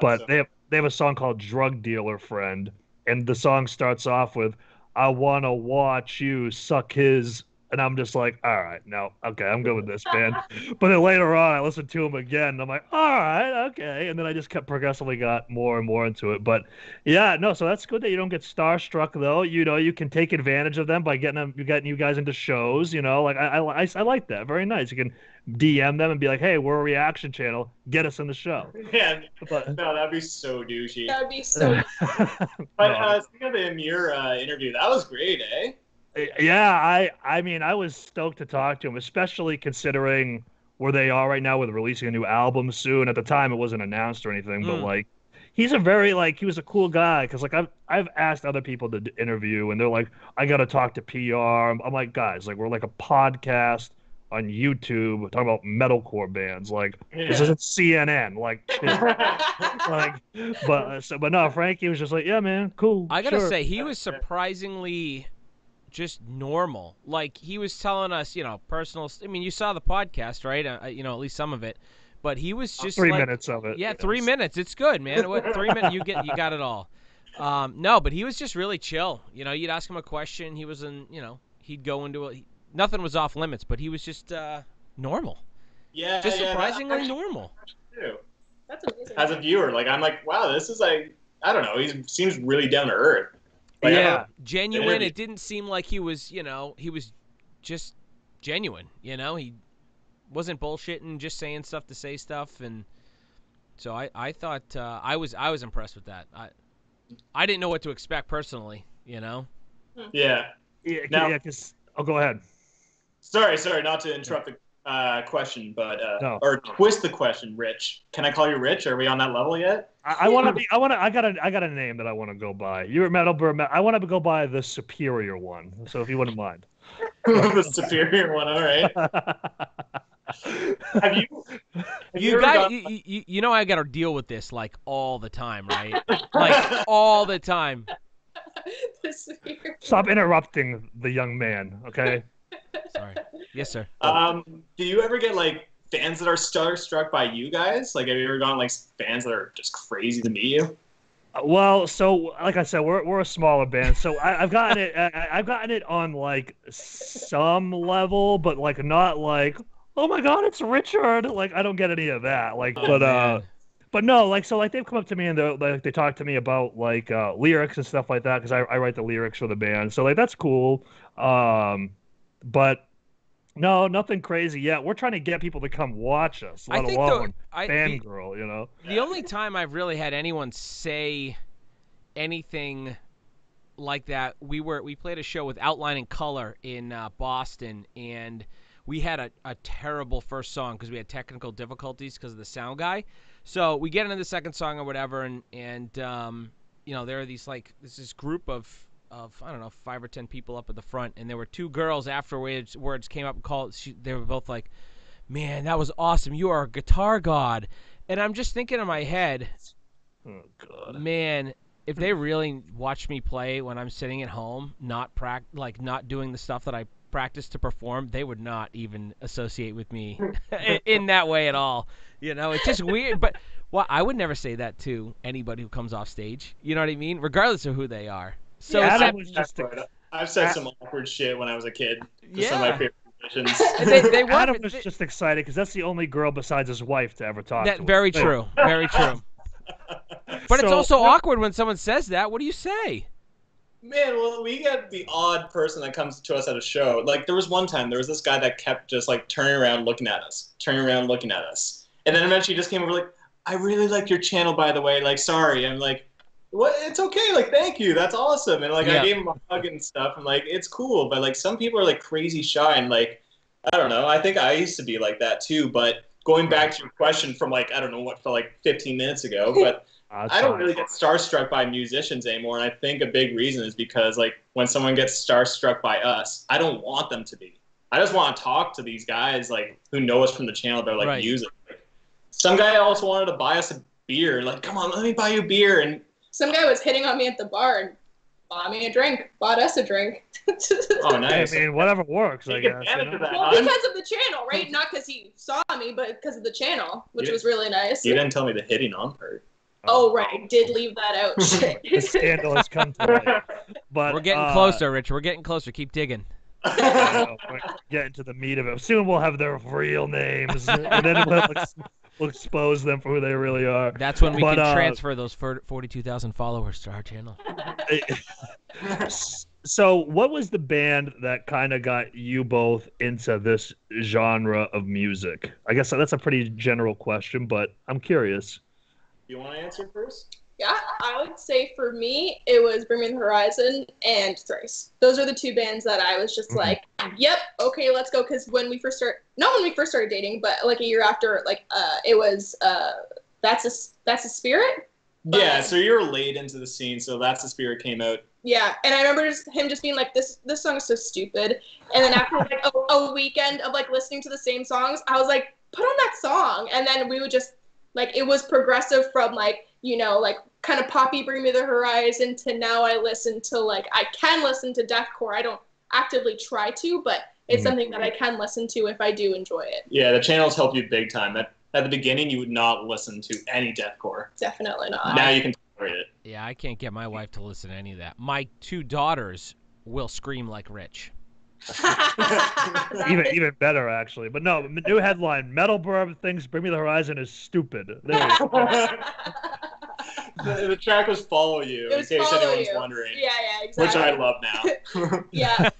S1: but
S4: So
S1: they have a song called Drug Dealer Friend, and the song starts off with I wanna watch you suck his, and I'm just like, all right, no, okay, I'm good with this band. But then later on I listened to them again and I'm like, all right, okay. And then I just kept progressively got more and more into it. But yeah, no, so that's good that you don't get starstruck though. You know, you can take advantage of them by getting you guys into shows, you know, like I like that. Very nice. You can DM them and be like, hey, we're a reaction channel. Get us in the show.
S4: yeah,
S1: But
S4: no, that'd be so douchey.
S3: That would be so.
S4: But
S1: no,
S4: speaking of the Amir interview, that was great, eh?
S1: yeah, I mean, I was stoked to talk to him, especially considering where they are right now with releasing a new album soon. At the time, it wasn't announced or anything, but
S2: Mm.
S1: like, he's a very like he was a cool guy because like I've asked other people to interview, and they're like, I got to talk to PR. I'm like, guys, like we're like a podcast on YouTube talking about metalcore bands. Like, this
S4: Yeah.
S1: isn't CNN. Like, chill. Like, but no, Frankie was just like, yeah, man, cool,
S2: I gotta
S1: sure.
S2: say, he was surprisingly just normal. Like he was telling us, personal. I mean, you saw the podcast, right? At least some of it. But he was just
S1: 3 minutes of it.
S2: yeah, 3 minutes. It's good, man. What 3 minutes? You got it all. No, but he was just really chill. You'd ask him a question. He was he'd go into it. Nothing was off limits, but he was just normal.
S4: Yeah,
S2: Just
S4: yeah,
S2: surprisingly normal.
S4: too.
S3: That's amazing.
S4: As a viewer, like I'm like, wow, this is like, I don't know, he seems really down to earth. Like, I
S1: Yeah.
S4: don't-
S2: Genuine.
S4: interview.
S2: It didn't seem like he was, he was just genuine. He wasn't bullshitting, just saying stuff to say stuff, and so I thought I was impressed with that. I didn't know what to expect personally.
S4: Yeah.
S1: Yeah,
S4: Now-
S1: yeah, because go ahead.
S4: Sorry, not to interrupt the question, but
S1: No.
S4: or twist the question, Rich. Can I call you Rich? Are we on that level yet?
S1: I got a name that I want to go by. You're Metalbirb. I want to go by the superior one. So if you wouldn't mind.
S4: The superior one. All right. Have you?
S2: You
S4: ever
S2: guys,
S4: got-
S2: you know I got to deal with this like all the time, right? Like all the time.
S3: This is weird.
S1: Stop interrupting the young man, okay?
S2: Sorry. Yes, sir.
S4: Do you ever get like fans that are starstruck by you guys? Like, have you ever gotten like fans that are just crazy to meet you?
S1: Well, so like I said, we're a smaller band, so I've gotten it. I've gotten it on like some level, but like not like, oh my God, it's Richard. Like I don't get any of that. Like,
S2: Oh, man.
S1: but no, like so, like they've come up to me and they talk to me about like lyrics and stuff like that because I write the lyrics for the band, so like that's cool. But no, nothing crazy yet. We're trying to get people to come watch us,
S2: I
S1: let
S2: think
S1: alone
S2: the
S1: fangirl. You know?
S2: the only time I've really had anyone say anything like that, we played a show with Outline and Color in Boston, and we had a terrible first song because we had technical difficulties because of the sound guy. So we get into the second song or whatever, and there are this group of I don't know 5 or 10 people up at the front, and there were two girls afterwards came up and called. They were both like, "Man, that was awesome! You are a guitar god." And I'm just thinking in my head,
S1: Oh God.
S2: man, if they really watch me play when I'm sitting at home, not doing the stuff that I practice to perform, they would not even associate with me in that way at all. It's just weird. But I would never say that to anybody who comes off stage. You know what I mean? Regardless of who they are. So
S1: Yeah,
S2: it's
S1: Adam
S2: that-
S1: was just
S4: I've said some awkward shit when I was a kid. To some of
S2: Yeah.
S4: my favorite musicians.
S2: they want
S1: Adam was just excited because that's the only girl besides his wife to ever talk to
S2: that
S1: him.
S2: very true. Very true. But it's
S1: So-
S2: also awkward when someone says that. What do you say?
S4: Man, well, we get the odd person that comes to us at a show. Like, there was one time, there was this guy that kept just, like, turning around looking at us. And then eventually he just came over like, I really like your channel, by the way. Like, sorry. I'm like, What? It's okay. Like, thank you. That's awesome. And like,
S2: Yeah.
S4: I gave him a hug and stuff, and like, it's cool. But like, some people are like crazy shy, and like, I don't know. I think I used to be like that too. But going back to your question from like, I don't know what, for like 15 minutes ago, but I don't really get starstruck by musicians anymore. And I think a big reason is because like when someone gets starstruck by us, I don't want them to be. I just want to talk to these guys like who know us from the channel about like music. Like, some guy also wanted to buy us a beer. Like, come on, let me buy you a beer. And
S3: some guy was hitting on me at the bar and bought me a drink, bought us a drink.
S4: Oh, nice.
S1: I mean, whatever works, I guess.
S3: Well, because of the channel, right? Not because he saw me, but because of the channel, which was really nice.
S4: You didn't tell me the hitting on part.
S3: Oh, right. Did leave that out.
S1: The scandal has come to light. But
S2: we're getting closer, Rich. We're getting closer. Keep digging.
S1: We're getting to the meat of it. Soon we'll have their real names, and then we'll expose them for who they really are.
S2: That's when we can transfer those 42,000 followers to our channel.
S1: So what was the band that kind of got you both into this genre of music? I guess that's a pretty general question, but I'm curious.
S4: You want to answer first?
S3: Yeah, I would say for me, it was Bring Me the Horizon and Thrice. Those are the two bands that I was just like, yep, okay, let's go. Because when we first started dating, but like a year after, like it was That's a Spirit.
S4: Yeah, so you're late into the scene, so That's the Spirit came out.
S3: Yeah, and I remember him just being like, this song is so stupid. And then after like a weekend of like listening to the same songs, I was like, put on that song. And then we would just like, it was progressive from like, you know, like kind of poppy Bring Me the Horizon to now I listen to like, I can listen to deathcore. I don't actively try to, but it's something that I can listen to if I do enjoy it.
S4: Yeah, the channels help you big time. At the beginning, you would not listen to any deathcore.
S3: Definitely not.
S4: Now you can tolerate it.
S2: Yeah, I can't get my wife to listen to any of that. My two daughters will scream like Rich.
S1: even better, actually. But no, new headline: METALBIRB thinks Bring Me the Horizon is stupid. There we go.
S4: The track was Follow You, in case anyone's wondering.
S3: Yeah, exactly.
S4: Which I love now.
S3: Yeah.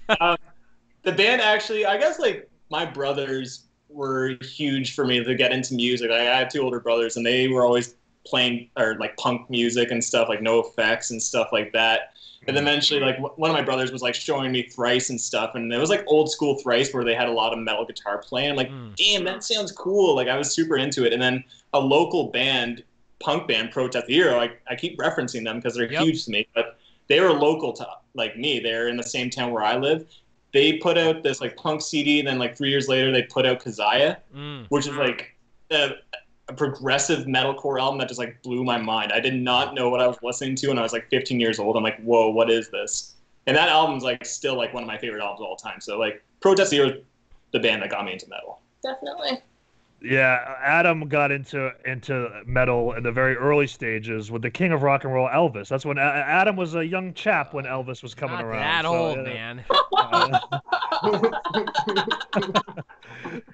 S4: The band actually, I guess, like, my brothers were huge for me to get into music. I have two older brothers, and they were always playing, or like punk music and stuff, like No Effects and stuff like that. And then eventually, like, one of my brothers was like showing me Thrice and stuff, and it was like old school Thrice where they had a lot of metal guitar playing. I'm like, damn, that sounds cool. Like, I was super into it. And then a local band, punk band, Protest the Hero, I keep referencing them because they're huge to me, but they were local to like me. They're in the same town where I live. They put out this like punk CD, and then like 3 years later they put out Kazaya, which is like a progressive metalcore album that just like blew my mind. I did not know what I was listening to when I was like 15 years old. I'm like, whoa, what is this? And that album's like still like one of my favorite albums of all time. So like Protest the Hero is the band that got me into metal.
S3: Definitely.
S1: Yeah, Adam got into metal in the very early stages with the king of rock and roll, Elvis. That's when Adam was a young chap when Elvis was coming around.
S2: That old, man.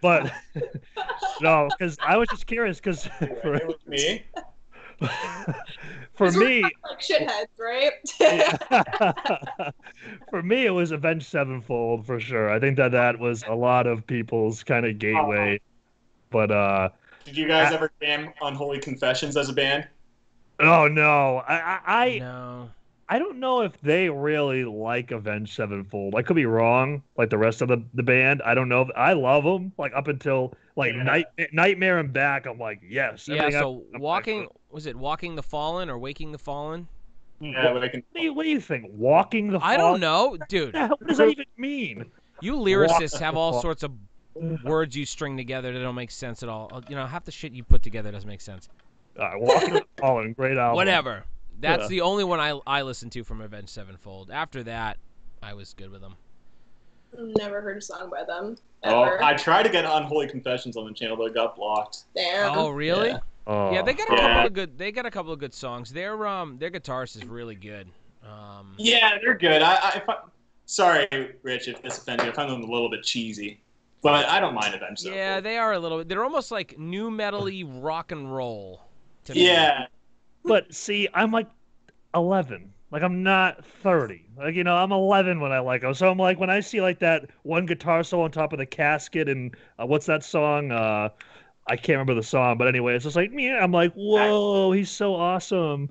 S1: But no, because I was just curious. Because for
S4: me,
S3: like shitheads, right?
S1: For me, it was Avenged Sevenfold for sure. I think that was a lot of people's kind of gateway. But
S4: did you guys ever jam Unholy Confessions as a band?
S1: Oh no,
S2: no.
S1: I don't know if they really like Avenged Sevenfold. I could be wrong, like the rest of the band. I don't know. I love them, like up until like Nightmare and back. I'm like, yes.
S2: Yeah. So was it Walking the Fallen or Waking the Fallen?
S4: Yeah.
S1: What do you think? Walking the Fallen?
S2: I don't know, dude.
S1: What does that even mean?
S2: You lyricists have all sorts of words you string together that don't make sense at all. You know, half the shit you put together doesn't make sense.
S1: Walking the Fallen, great album.
S2: Whatever. That's the only one I listened to from Avenged Sevenfold. After that, I was good with them.
S3: Never heard a song by them.
S4: Ever. Oh, I tried to get Unholy Confessions on the channel, but it got blocked.
S3: Damn.
S2: Oh, really?
S1: Yeah,
S2: yeah, they got a couple of good. They got a couple of good songs. Their guitarist is really good.
S4: Yeah, they're good. Sorry, Rich, if this offends you. I find them a little bit cheesy, but I don't mind Avenged Sevenfold.
S2: Yeah, they are a little bit. They're almost like new metal-y rock and roll. To me.
S4: Yeah.
S1: But see, I'm like 11. Like, I'm not 30. Like, you know, I'm 11 when I like them. So I'm like, when I see like that one guitar solo on top of the casket and what's that song? I can't remember the song, but anyway, it's just like me. I'm like, whoa, he's so awesome.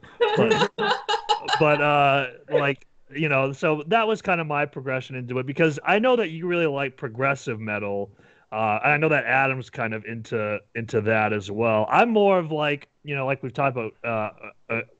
S1: But like, you know, so that was kind of my progression into it because I know that you really like progressive metal. And I know that Adam's kind of into that as well. I'm more of like, you know, like we've talked about,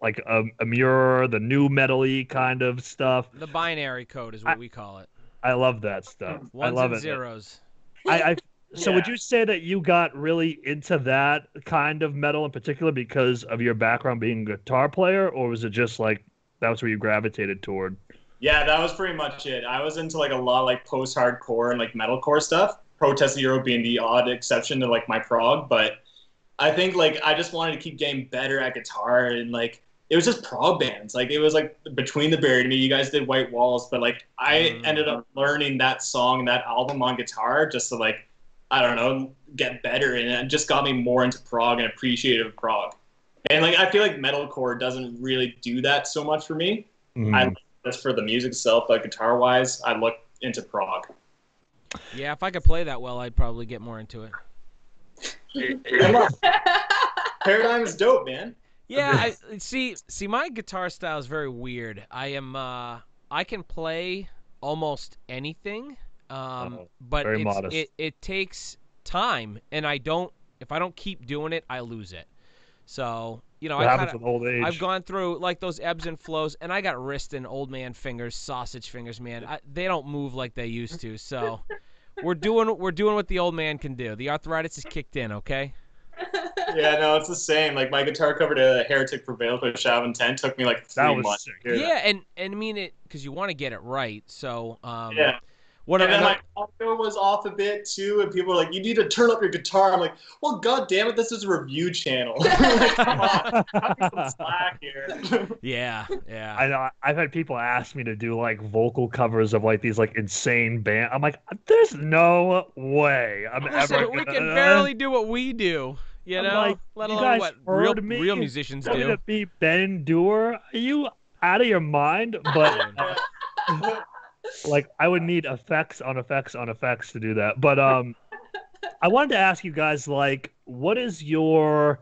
S1: like a mirror, the new metal-y kind of stuff.
S2: The binary code is what we call it.
S1: I love that stuff. I
S2: Ones
S1: love
S2: and
S1: it.
S2: zeros.
S1: I so would
S4: Yeah.
S1: you say that you got really into that kind of metal in particular because of your background being a guitar player, or was it just like that was where you gravitated toward?
S4: Yeah, that was pretty much it. I was into like a lot of like post-hardcore and like metalcore stuff. Protest Europe being the odd exception to like my prog, but I think like I just wanted to keep getting better at guitar and like it was just prog bands. Like it was like Between the Buried Me, you guys did White Walls, but like I ended up learning that song, that album on guitar just to like I don't know, get better and it just got me more into prog and appreciative of prog. And like I feel like metalcore doesn't really do that so much for me.
S1: Mhm.
S4: I just for the music itself, but guitar wise, I look into prog.
S2: Yeah, if I could play that well, I'd probably get more into it.
S4: Come on. Paradigm is dope, man.
S2: Yeah, I see. My guitar style is very weird. I can play almost anything, but
S1: very modest.
S2: it takes time, and if I don't keep doing it, I lose it. So you know,
S1: What happens with old age?
S2: I've gone through like those ebbs and flows, and I got wrist and old man fingers, sausage fingers, man. They don't move like they used to. So we're doing what the old man can do. The arthritis is kicked in, okay?
S4: Yeah, no, it's the same. Like my guitar cover to Heretic Prevails by Shav and 10 took me like 3
S1: was
S4: months.
S1: sick.
S4: to do
S2: Yeah,
S4: that.
S2: and I mean it because you want to get it right. So
S4: Yeah.
S2: what
S4: And then
S2: another-
S4: my audio was off a bit too, and people were like, "You need to turn up your guitar." I'm like, "Well, god damn it, this is a review channel. Like, come on, cut me some slack here."
S2: yeah.
S1: I know I've had people ask me to do like vocal covers of like these like insane band. I'm like, there's no way I'm
S2: Listen,
S1: ever
S2: we
S1: gonna.
S2: can barely do what we do, you
S1: I'm
S2: know.
S1: like,
S2: Let
S1: you
S2: alone
S1: guys
S2: what
S1: heard me?
S2: real musicians
S1: Want me
S2: do.
S1: to be Ben Doer? Are you out of your mind? But like, I would need effects on effects on effects to do that. But I wanted to ask you guys, like, what is your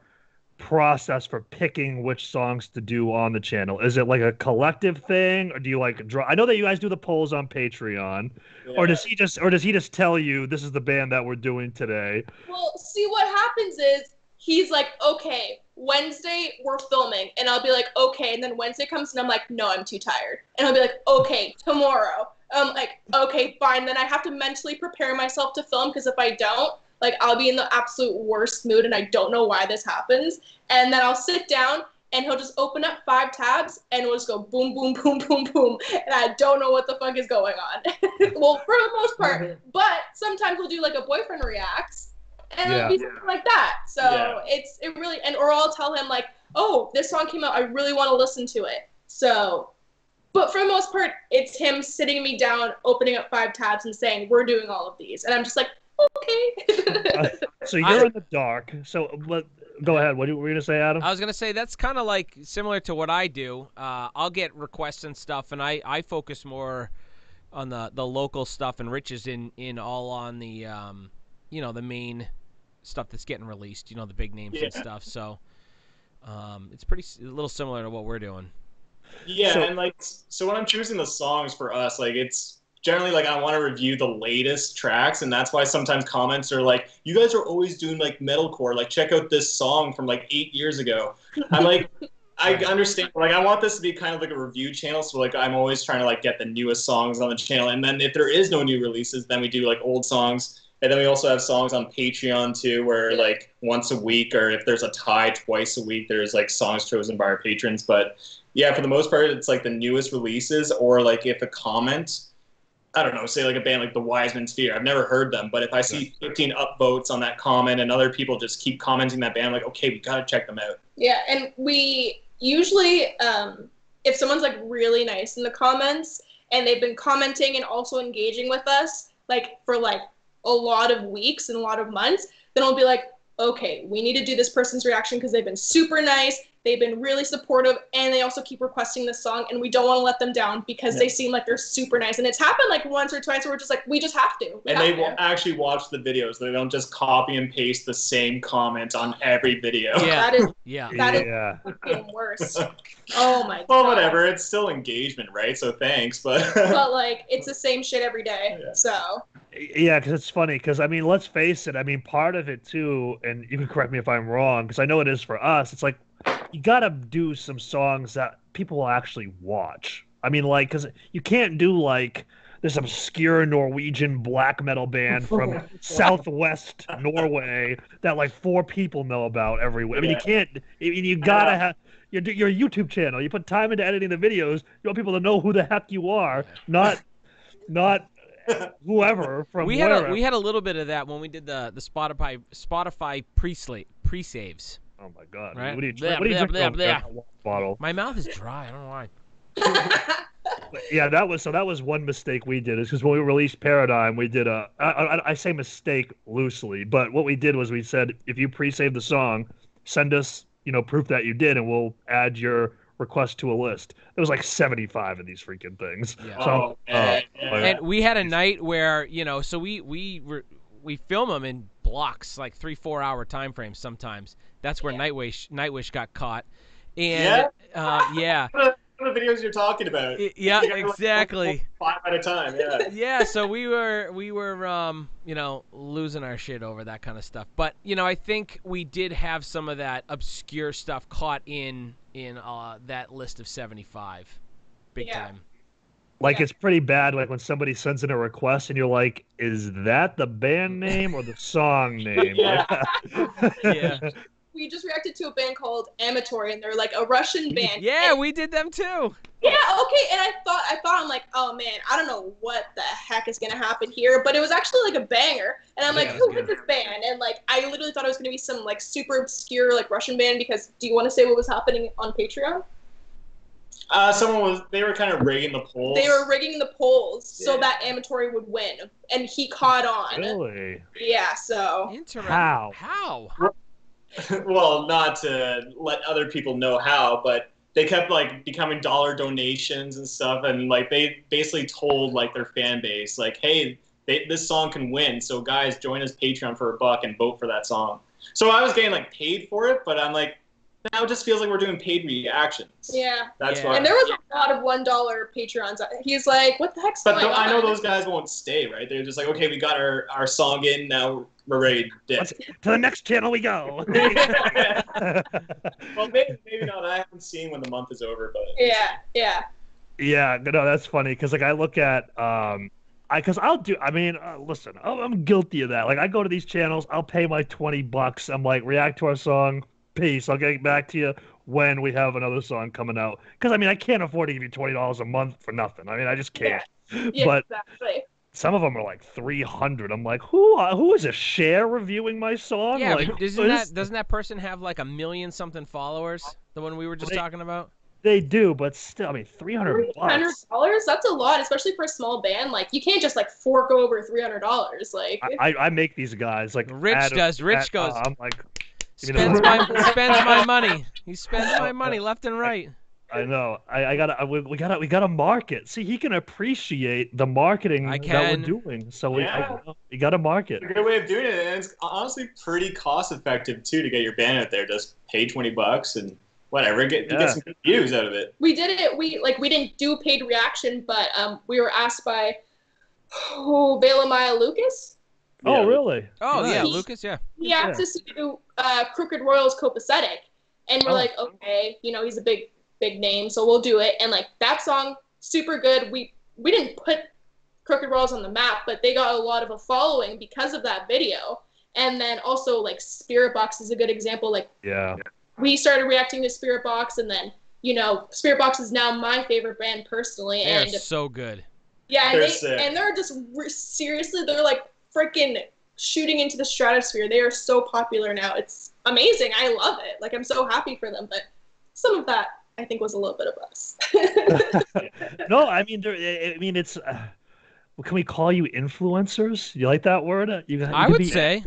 S1: process for picking which songs to do on the channel? Is it like a collective thing, or do you like draw? I know that you guys do the polls on Patreon, or does he just tell you this is the band that we're doing today?
S3: Well, see, what happens is he's like, okay, Wednesday we're filming, and I'll be like, okay, and then Wednesday comes and I'm like, no, I'm too tired, and I'll be like, okay, tomorrow. Like, okay, fine. Then I have to mentally prepare myself to film because if I don't, like, I'll be in the absolute worst mood, and I don't know why this happens. And then I'll sit down, and he'll just open up 5 tabs, and we'll just go boom, boom, boom, boom, boom, and I don't know what the fuck is going on. Well, for the most part, but sometimes we'll do like a boyfriend reacts, and it'll be something like that. So it really, or I'll tell him like, oh, this song came out, I really want to listen to it. So, but for the most part, it's him sitting me down, opening up 5 tabs, and saying, we're doing all of these, and I'm just like, okay.
S1: So you're in the dark. So go ahead. What were you gonna say, Adam?
S2: I was gonna say that's kind of like similar to what I do. I'll get requests and stuff, and I focus more on the local stuff, and Rich is in all on the the main stuff that's getting released. The big names and stuff. So it's a little similar to what we're doing.
S4: Yeah, and like so when I'm choosing the songs for us, like it's generally like I want to review the latest tracks, and that's why sometimes comments are like, "You guys are always doing like metalcore. Like check out this song from like 8 years ago." I'm like, I understand. Like I want this to be kind of like a review channel, so like I'm always trying to like get the newest songs on the channel, and then if there is no new releases, then we do like old songs, and then we also have songs on Patreon too, where like once a week, or if there's a tie, twice a week, there's like songs chosen by our patrons. But yeah, for the most part, it's like the newest releases, or like if a comment, I don't know, say like a band like the Wiseman Sphere. I've never heard them, but if I see 15 upvotes on that comment and other people just keep commenting that band, I'm like, okay, we gotta check them out.
S3: Yeah, and we usually, if someone's like really nice in the comments and they've been commenting and also engaging with us, like for like a lot of weeks and a lot of months, then we'll be like, okay, we need to do this person's reaction because they've been super nice. They've been really supportive, and they also keep requesting this song, and we don't want to let them down because they seem like they're super nice. And it's happened like once or twice where we're just like, we just have to.
S4: And they will actually watch the videos. They don't just copy and paste the same comments on every video.
S2: Yeah.
S3: That is
S2: that
S3: is fucking worse. Oh my god.
S4: Well, whatever. It's still engagement, right? So thanks, but
S3: but like it's the same shit every day.
S4: Yeah.
S3: So
S1: Yeah, because it's funny. Because I mean, let's face it. I mean, part of it too, and you can correct me if I'm wrong, because I know it is for us. It's like you gotta do some songs that people will actually watch. I mean, like, because you can't do like this obscure Norwegian black metal band from Southwest Norway that like 4 people know about every week. I mean, you can't. I mean, you gotta have your YouTube channel. You put time into editing the videos. You want people to know who the heck you are, not whoever from
S2: we
S1: wherever.
S2: had a little bit of that when we did the Spotify pre-saves.
S1: Oh my god!
S2: Right?
S1: What are you
S2: Blah,
S1: drinking
S2: blah,
S1: over
S2: blah,
S1: there?
S2: blah.
S1: Water bottle.
S2: My mouth is dry. I don't know why.
S1: Yeah, that was one mistake we did. Is because when we released Paradigm, we did I say mistake loosely, but what we did was we said if you pre-save the song, send us proof that you did, and we'll add your request to a list. There was like 75 of these freaking things.
S2: Yeah.
S1: So,
S2: and we had a night where so we film them in blocks, like 3-4 hour time frames sometimes. That's where Nightwish got caught. And yeah.
S4: What videos you're talking about?
S2: Yeah, exactly.
S4: 5 at a time. Yeah.
S2: Yeah, so we were losing our shit over that kind of stuff. But I think we did have some of that obscure stuff caught in that list of 75, big time.
S1: Like it's pretty bad. Like when somebody sends in a request and you're like, "Is that the band name or the song name?"
S2: Yeah.
S3: We just reacted to a band called Amatory, and they're like a Russian band.
S2: Yeah, we did them too.
S3: Yeah, okay, and I thought I'm like, oh man, I don't know what the heck is gonna happen here, but it was actually like a banger, and I'm like, who is this band? And like, I literally thought it was gonna be some like super obscure like Russian band because do you want to say what was happening on Patreon?
S4: They were kind of rigging the polls.
S3: They were rigging the polls so that Amatory would win, and he caught on.
S1: Really?
S3: Yeah. So.
S2: Interesting.
S1: How?
S4: Well, not to let other people know how, but they kept like becoming dollar donations and stuff, and like they basically told like their fan base like, hey, this song can win, so guys, join us Patreon for $1 and vote for that song. So I was getting like paid for it, but I'm like, now it just feels like we're doing paid reactions.
S3: Yeah.
S4: That's why.
S3: And there was a lot of $1 Patreons. He's like, what the heck's going on?
S4: But I know those guys won't stay, right? They're just like, okay, we got our song in, now we're ready to dip.
S1: To the next channel we go.
S4: Well, maybe not. I haven't seen when the month is over, but
S3: Yeah.
S1: Yeah, no, that's funny because like I look at listen, I'm guilty of that. Like I go to these channels, I'll pay my $20. I'm like, react to our song. Peace. I'll get back to you when we have another song coming out. Because I mean, I can't afford to give you $20 a month for nothing. I mean, I just can't.
S3: Yeah,
S1: but
S3: exactly.
S1: some of them are like 300. I'm like, who is a share reviewing my song?
S2: Yeah,
S1: like,
S2: but doesn't that person have like 1 million something followers? The one we were just talking about.
S1: They do, but still, I mean, $300.
S3: $300? That's a lot, especially for a small band. Like, you can't just like fork over $300. Like,
S1: I make these guys like
S2: Rich goes.
S1: I'm like.
S2: Spends my money. He spends my money left and right.
S1: I know. We gotta market. See, he can appreciate the marketing that we're doing. So we gotta market.
S4: It's a good way of doing it, and it's honestly pretty cost effective too to get your band out there. Just pay $20 and whatever, get some good views out of it.
S3: We did it. We didn't do paid reaction, but we were asked by Bela Maya Lucas.
S1: Oh, really?
S2: Oh, yeah, Lucas, yeah.
S3: He asked us to do Crooked Royals Copacetic, and we're like, okay, he's a big name, so we'll do it. And like that song, super good. We didn't put Crooked Royals on the map, but they got a lot of a following because of that video. And then also like Spirit Box is a good example. Like, we started reacting to Spirit Box, and then Spirit Box is now my favorite band personally.
S2: They're so good.
S3: Yeah, and they're just seriously, they're like freaking shooting into the stratosphere. They are so popular now. It's amazing. I love it. Like, I'm so happy for them, but some of that I think was a little bit of us.
S1: No, I mean, it's. Can we call you influencers? You like that word?
S2: I would say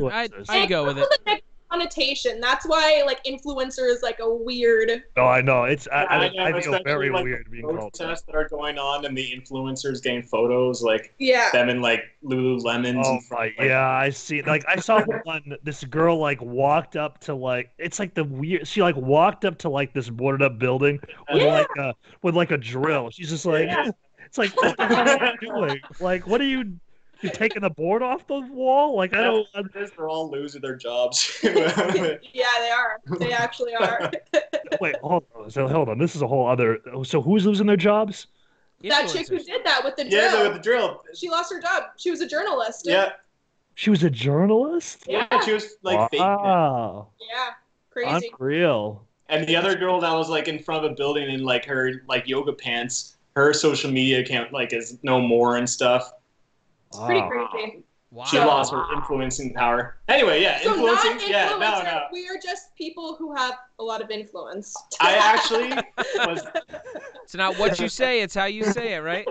S2: I'd go with it.
S3: The next connotation. That's why like influencer is like a weird.
S1: No, I know. It's I feel
S4: especially,
S1: very
S4: like,
S1: weird being called that.
S4: protests that are going on and the influencers getting photos like
S3: Yeah.
S4: them in like Lululemons.
S1: Oh
S4: and
S1: my,
S4: like,
S1: yeah, I see. Like I saw one. This girl like walked up to like it's like the weird. She like walked up to like this boarded up building with like a drill. She's just like,
S4: Yeah.
S1: it's like what the hell are you doing? Like what are you? You taking the board off the wall? Like I don't.
S4: They're all losing their jobs.
S3: Yeah, they are. They actually are.
S1: Wait, hold on. So hold on. This is a whole other. So who's losing their jobs?
S3: That chick who did that with the drill.
S4: Yeah, with the drill.
S3: She lost her job. She was a journalist.
S4: Yeah.
S1: She was a journalist.
S4: Yeah, she was like fake.
S1: Wow.
S3: Yeah, crazy.
S1: Unreal.
S4: And the other girl that was like in front of a building in like her like yoga pants, her social media account like is no more and stuff.
S3: It's pretty crazy.
S2: Wow.
S4: She lost her influencing power. Anyway, yeah,
S3: So
S4: influencing.
S3: not
S4: Yeah,
S3: influencer,
S4: no.
S3: we are just people who have a lot of influence.
S4: I actually was.
S2: It's not what you say, it's how you say it, right?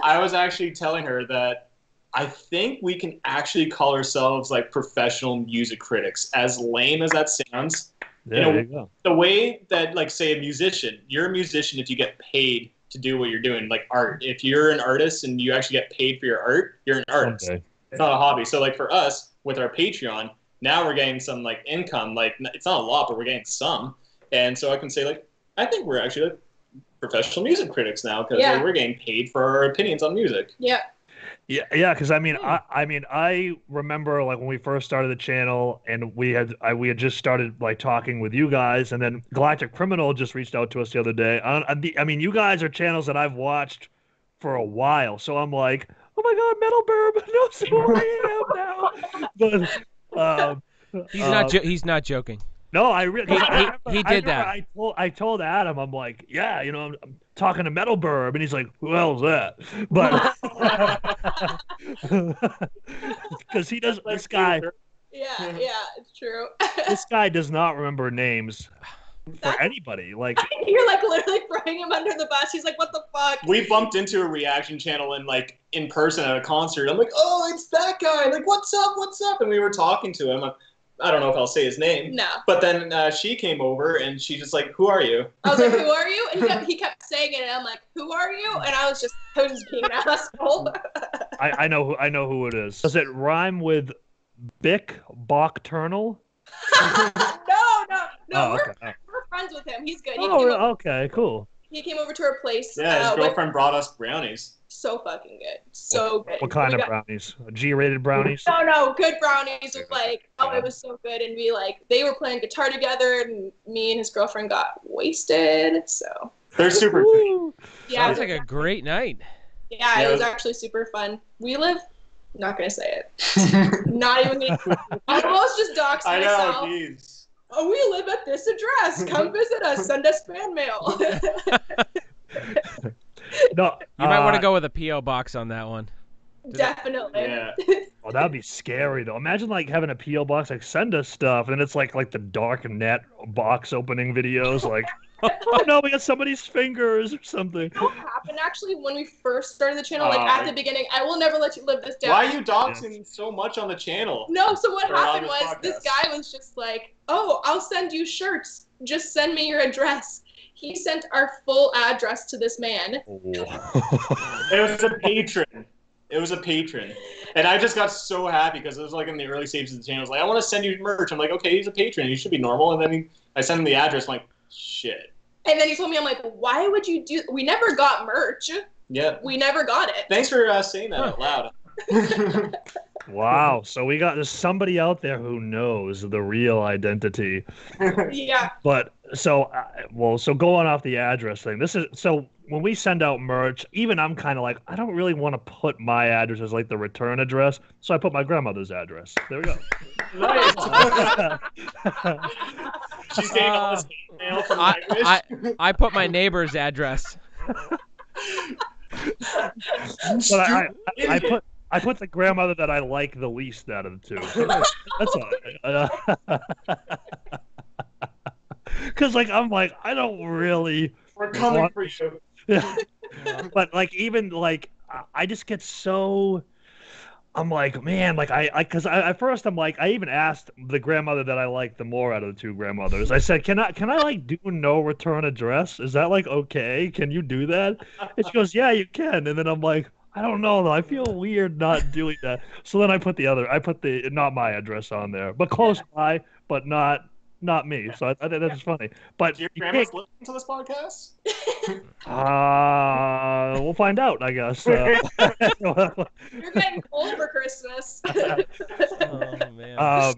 S4: I was actually telling her that I think we can actually call ourselves like professional music critics. As lame as that sounds,
S1: There you go.
S4: the way that like say a musician, you're a musician if you get paid to do what you're doing, like art. If you're an artist and you actually get paid for your art, you're an artist.
S1: Okay.
S4: It's not a hobby. So like for us with our Patreon, now we're getting some like income. Like it's not a lot, but we're getting some. And so I can say like I think we're actually like professional music critics now because like, we're getting paid for our opinions on music.
S3: Yeah.
S1: Yeah, because I mean, I remember like when we first started the channel, and we had just started like talking with you guys, and then Galactic Criminal just reached out to us the other day. I mean, you guys are channels that I've watched for a while, so I'm like, oh my God, METALBIRB knows who I am now. But
S2: He's not joking.
S1: no, I really
S2: he did that.
S1: I told Adam, I'm like, yeah, you know, I'm talking to METALBIRB, and he's like, who the hell's that? But because he does, this guy.
S3: Yeah, it's true.
S1: This guy does not remember names for anybody. Like
S3: you're like literally throwing him under the bus. He's like, what the fuck?
S4: We bumped into a reaction channel and like in person at a concert. I'm like, oh, it's that guy. Like, what's up? And we were talking to him. I don't know if I'll say his name.
S3: No.
S4: But then she came over and she just like, who are you?
S3: I was like, who are you? And he kept saying it, and I'm like, who are you? And I was just being an asshole.
S1: I know who it is. Does it rhyme with Bick Bockturnal?
S3: No.
S1: Okay.
S3: We're friends with him. He's good.
S1: Okay, cool.
S3: He came over to our place.
S4: Yeah, his girlfriend brought us brownies.
S3: So fucking good. So good.
S1: What kind of brownies? G-rated brownies?
S3: No, good brownies with like, it was so good. And they were playing guitar together, and me and his girlfriend got wasted. So
S4: they're super good.
S3: Yeah,
S2: Sounds like a great night.
S3: Yeah, it was actually super fun. We live. Not gonna say it. Not even. I almost just doxed myself.
S4: I know, jeez.
S3: Oh, we live at this address. Come visit us. Send us fan mail.
S1: No,
S2: you might want to go with a P.O. box on that one.
S3: Definitely.
S4: Yeah.
S1: Oh, that'd be scary though. Imagine like having a P.O. box, like send us stuff, and it's like the dark net box opening videos, like, oh no, we got somebody's fingers or something.
S3: What happened actually when we first started the channel? Like at the beginning, I will never let you live this down.
S4: Why are you doxing so much on the channel?
S3: No, so what happened was this guy was just like, oh, I'll send you shirts. Just send me your address. He sent our full address to this man.
S4: It was a patron. It was a patron. And I just got so happy because it was like in the early stages of the channel. I was like, I want to send you merch. I'm like, okay, he's a patron. He should be normal. And then I sent him the address. I'm like, shit.
S3: And then he told me, I'm like, why would you do? We never got merch.
S4: Yeah.
S3: We never got it.
S4: Thanks for saying that out loud.
S1: Wow. So there's somebody out there who knows the real identity.
S3: Yeah.
S1: But so going off the address thing, so when we send out merch, even I'm kind of like, I don't really want to put my address as like the return address, so I put my grandmother's address. There we go.
S4: Nice. She's getting all this hate mail from
S2: I put my neighbor's address.
S1: But I put the grandmother that I like the least out of the two. So that's all right. Because like I'm like, I don't really.
S4: We're coming for you.
S1: But like even like I just get so I'm like, man, like because at first I'm like, I even asked the grandmother that I like the more out of the two grandmothers. I said, can I like do no return address? Is that like okay? Can you do that? And she goes, yeah, you can. And then I'm like, I don't know though. I feel weird not doing that. So then I put the not my address on there, but close by, but not me. So I think that's funny. But
S4: Do your
S1: you
S4: grandmas
S1: can't.
S4: listen to this podcast?
S1: We'll find out, I guess.
S3: You're getting cold for Christmas.
S2: Oh man.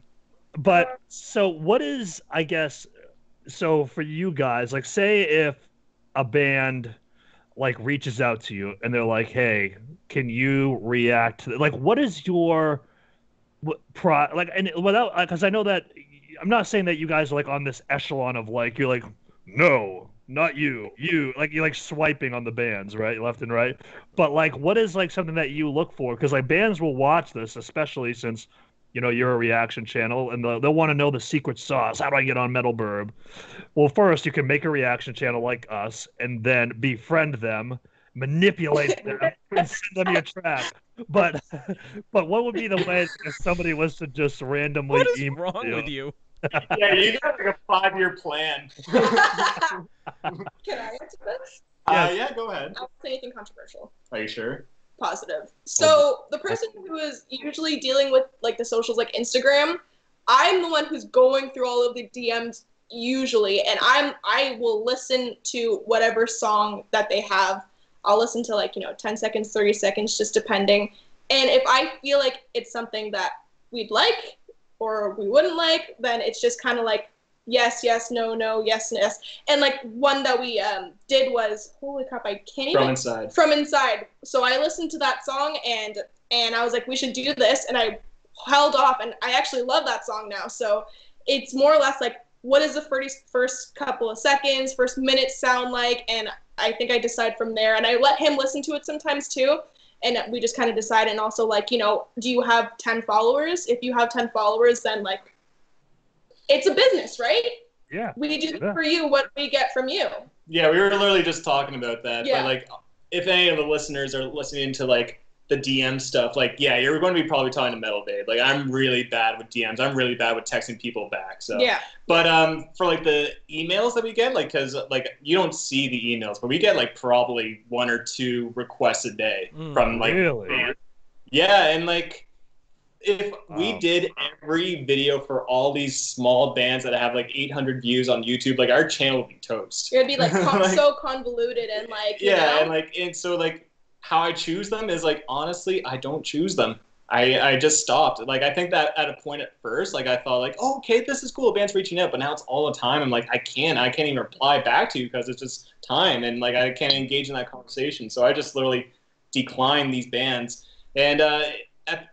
S1: But so what is, I guess, so for you guys, like say if a band like reaches out to you and they're like, "Hey, can you react to like what is your like and without because I know that I'm not saying that you guys are like on this echelon of like you're like no, not you. You like you're like swiping on the bands, right? Left and right. But like what is like something that you look for? Because like bands will watch this, especially since you're a reaction channel and they'll want to know the secret sauce. How do I get on METALBIRB? Well, first you can make a reaction channel like us and then befriend them, manipulate them, and send them your track. But but what would be the way if somebody was to just randomly
S2: What is
S1: email
S2: wrong with you?
S4: Yeah, you got like a 5-year plan.
S3: Can I answer this?
S4: Yeah, go ahead.
S3: I won't say anything controversial.
S4: Are you sure?
S3: Positive. So the person who is usually dealing with like the socials like Instagram, I'm the one who's going through all of the DMs usually, and I will listen to whatever song that they have. I'll listen to like 10 seconds, 30 seconds, just depending. And if I feel like it's something that we'd like or we wouldn't like, then it's just kind of like yes, yes, no, no, yes, yes. And like one that we did was, holy crap, I can't even. From Inside. So I listened to that song and I was like, we should do this. And I held off, and I actually love that song now. So it's more or less like, what does the first couple of seconds, first minute sound like? And I think I decide from there. And I let him listen to it sometimes too. And we just kind of decide. And also like, do you have 10 followers? If you have 10 followers, then like, it's a business, right?
S1: Yeah.
S3: We do for you what we get from you.
S4: Yeah, we were literally just talking about that.
S3: Yeah.
S4: But like, if any of the listeners are listening to like the DM stuff, like, yeah, you're going to be probably talking to METALBABE. Like, I'm really bad with DMs. I'm really bad with texting people back. So
S3: yeah.
S4: But for like the emails that we get, like, because like you don't see the emails, but we get like probably 1 or 2 requests a day from like.
S1: Really?
S4: Yeah, and like. If we did every video for all these small bands that have like 800 views on YouTube, like our channel would be toast.
S3: It would be like, so convoluted and like
S4: and so like how I choose them is like honestly I don't choose them. I just stopped. Like I think that at a point at first, like I thought like, oh, okay, this is cool, band's reaching out, but now it's all the time. I'm like I can't even reply back to you because it's just time and like I can't engage in that conversation. So I just literally decline these bands and.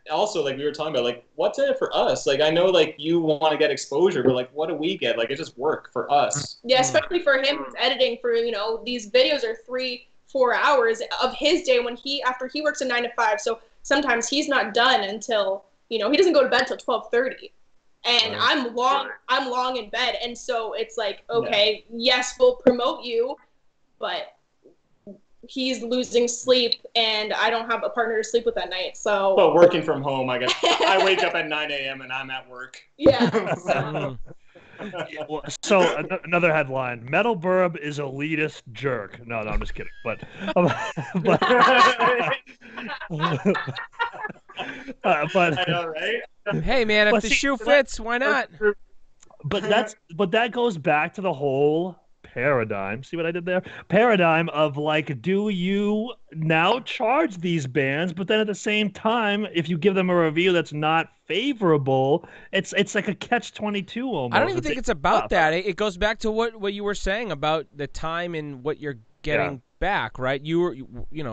S4: Also, like we were talking about, like what's in it for us? Like I know, like you want to get exposure, but like what do we get? Like it just work for us.
S3: Yeah, especially for him who's editing for these videos are 3-4 hours of his day when after he works a 9 to 5. So sometimes he's not done until he doesn't go to bed till 12:30, and I'm long in bed, and so it's like okay, yes, we'll promote you, but. He's losing sleep, and I don't have a partner to sleep with at night. So,
S4: but working from home, I guess I wake up at 9 a.m. and I'm at work.
S3: Yeah.
S1: So another headline: METALBIRB is elitist jerk. No, I'm just kidding. But
S4: I know, right?
S2: Hey, man, if the shoe fits, why not?
S1: But that goes back to the whole paradigm. See what I did there? Paradigm of like, do you now charge these bands, but then at the same time, if you give them a review that's not favorable, it's like a catch-22 almost.
S2: I don't even think it's about that. It goes back to what you were saying about the time and what you're getting back, right? You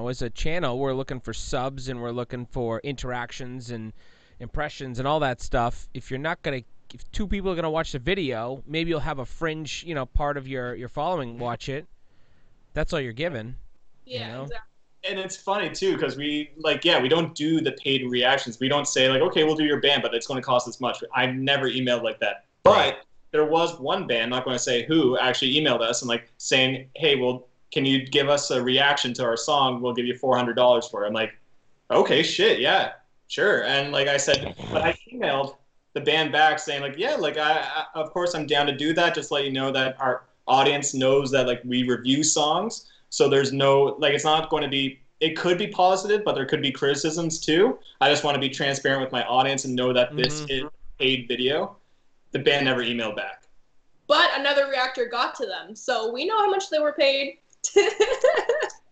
S2: as a channel, we're looking for subs and we're looking for interactions and impressions and all that stuff. If you're not going to if 2 people are going to watch the video, maybe you'll have a fringe, part of your following watch it. That's all you're given.
S3: Yeah, exactly.
S4: And it's funny, too, because we don't do the paid reactions. We don't say, like, okay, we'll do your band, but it's going to cost this much. I've never emailed like that. But there was one band, not going to say who, actually emailed us and, like, saying, hey, well, can you give us a reaction to our song? We'll give you $400 for it. I'm like, okay, shit, yeah. sure. And like I said, but I emailed the band back saying like, yeah, like I of course I'm down to do that. Just let you know that our audience knows that like we review songs, so there's no like it's not going to be. It could be positive, but there could be criticisms too. I just want to be transparent with my audience and know that this is a paid video. The band never emailed back.
S3: But another reactor got to them, so we know how much they were paid.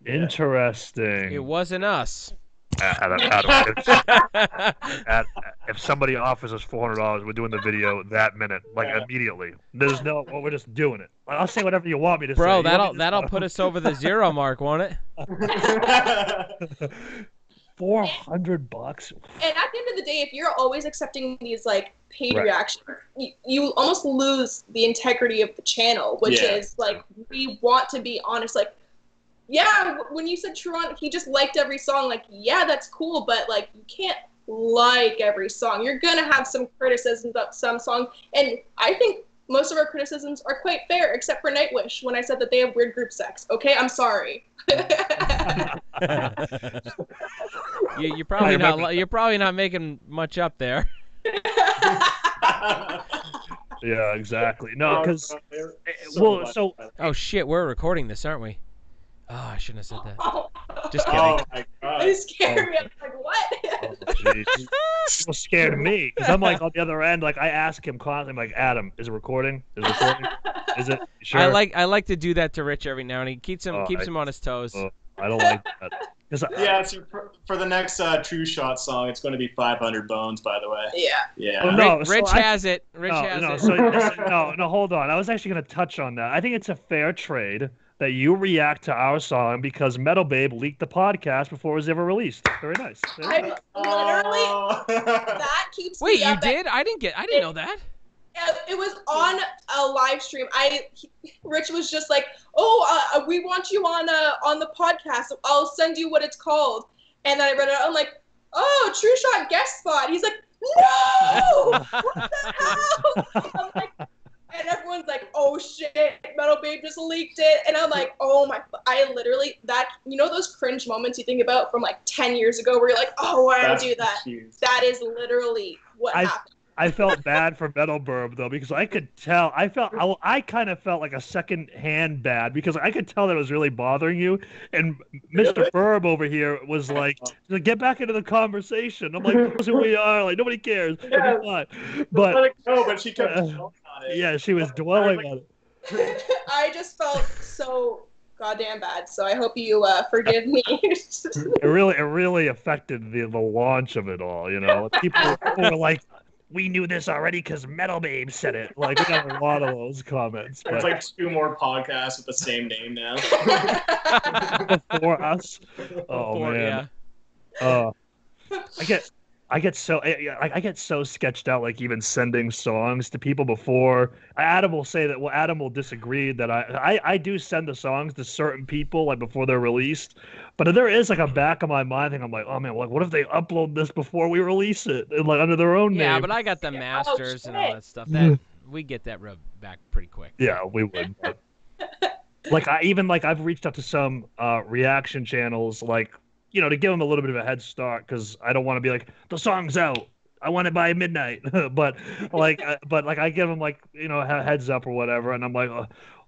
S1: Interesting.
S2: It wasn't us.
S1: Adam, if somebody offers us $400, we're doing the video that minute, like immediately. There's no, well, we're just doing it. I'll say whatever you want me to say.
S2: Bro, that'll put us over the 0 mark, won't it?
S1: $400.
S3: And at the end of the day, if you're always accepting these like paid reactions, you almost lose the integrity of the channel, which is like we want to be honest. Like, yeah, when you said Tron, he just liked every song. Like, yeah, that's cool, but like you can't like every song. You're gonna have some criticisms of some songs, and I think most of our criticisms are quite fair, except for Nightwish when I said that they have weird group sex. Okay, I'm sorry.
S2: You're probably not making much up there.
S1: Yeah, exactly. No, because well, so
S2: oh shit, we're recording this, aren't we? Oh, I shouldn't have said that. Just kidding.
S4: Oh my god.
S3: They scared me. I'm like, what?
S1: oh, jeez. People scared me because I'm like on the other end. Like I ask him constantly, I'm like, Adam, is it recording? Is it recording? Is it? Sure.
S2: I like to do that to Rich every now and he keeps him on his toes.
S1: I don't like that.
S4: Yeah, so for the next TrueShot song, it's going to be 500 bones, by the way.
S3: Yeah.
S4: Yeah.
S1: Oh, no,
S2: Rich has it. Rich has it.
S1: No, hold on. I was actually going to touch on that. I think it's a fair trade that you react to our song because METALBIRB leaked the podcast before it was ever released. Very nice.
S3: I'm literally that keeps
S2: Wait,
S3: me
S2: you
S3: up
S2: did? I didn't know that.
S3: Yeah, it was on a live stream. Rich was just like, "Oh, we want you on the podcast. I'll send you what it's called." And then I read it out. I'm like, "Oh, TrueShot guest spot." He's like, "No! What the hell?" I'm like, and everyone's like, "Oh shit, METALBIRB just leaked it." And I'm like, "Oh my!" I literally those cringe moments you think about from like 10 years ago, where you're like, "Oh, why did I do that?" That is literally what happened.
S1: I felt bad for METALBIRB though because I could tell. I kind of felt like a second hand bad because I could tell that it was really bothering you. And Mr. Birb over here was like, "Get back into the conversation." I'm like, "That's who we are. Like nobody cares."
S4: Yeah.
S1: But
S4: she kept dwelling on it.
S1: Yeah, she was dwelling on it.
S3: I just felt so goddamn bad. So I hope you forgive me.
S1: It really affected the launch of it all. You know, people were like, "We knew this already because METALBIRB said it." Like we got a lot of those comments.
S4: It's like 2 more podcasts with the same name now.
S1: Before us. Oh man. Yeah. I get so sketched out, like even sending songs to people before. Adam will say that. Well, Adam will disagree that I do send the songs to certain people like before they're released. But there is like a back of my mind thing. I'm like, oh man, like what if they upload this before we release it, and, like under their own name?
S2: Yeah, but I got the masters and all that stuff. That we get that rubbed back pretty quick.
S1: Yeah, we would. Like I've reached out to some reaction channels, like, you know, to give them a little bit of a head start because I don't want to be like, the song's out, I want it by midnight. but I give them like, you know, a heads up or whatever, and I'm like,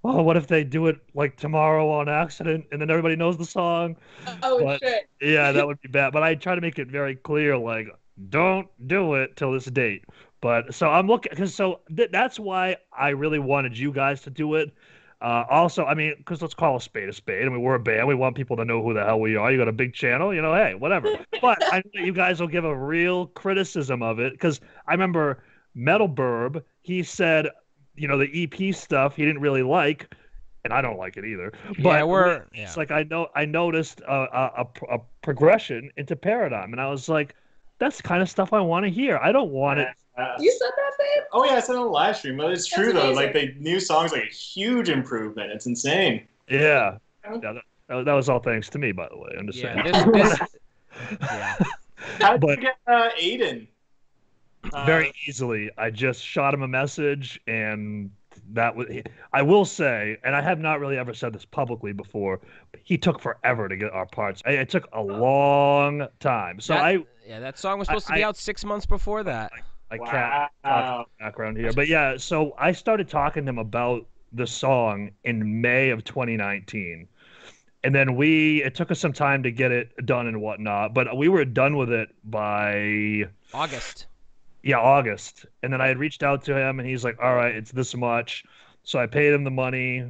S1: oh, what if they do it like tomorrow on accident and then everybody knows the song?
S3: Shit.
S1: Yeah, that would be bad. But I try to make it very clear, like, don't do it till this date. But so I'm looking, because that's why I really wanted you guys to do it. Also, I mean, because let's call a spade a spade. I mean, we're a band. We want people to know who the hell we are. You got a big channel, you know, hey, whatever. But I know you guys will give a real criticism of it, because I remember METALBIRB, he said, you know, the EP stuff he didn't really like, and I don't like it either. But it's like I noticed a progression into Paradigm, and I was like, that's the kind of stuff I want to hear. I don't want it.
S3: You said that, babe?
S4: Oh yeah, I said it on the live stream. But it's true though. Like the new songs, like a huge improvement. It's insane.
S1: Yeah. That was all thanks to me, by the way. I'm just saying.
S2: Yeah.
S4: How did you get Aiden?
S1: Very easily. I just shot him a message, and that was, I will say, and I have not really ever said this publicly before, he took forever to get our parts. It took a long time. So
S2: that song was supposed to be out 6 months before that.
S1: I can't talk background here, but yeah. So I started talking to him about the song in May of 2019, and then it took us some time to get it done and whatnot, but we were done with it by
S2: August.
S1: Yeah, August. And then I had reached out to him, and he's like, all right, it's this much. So I paid him the money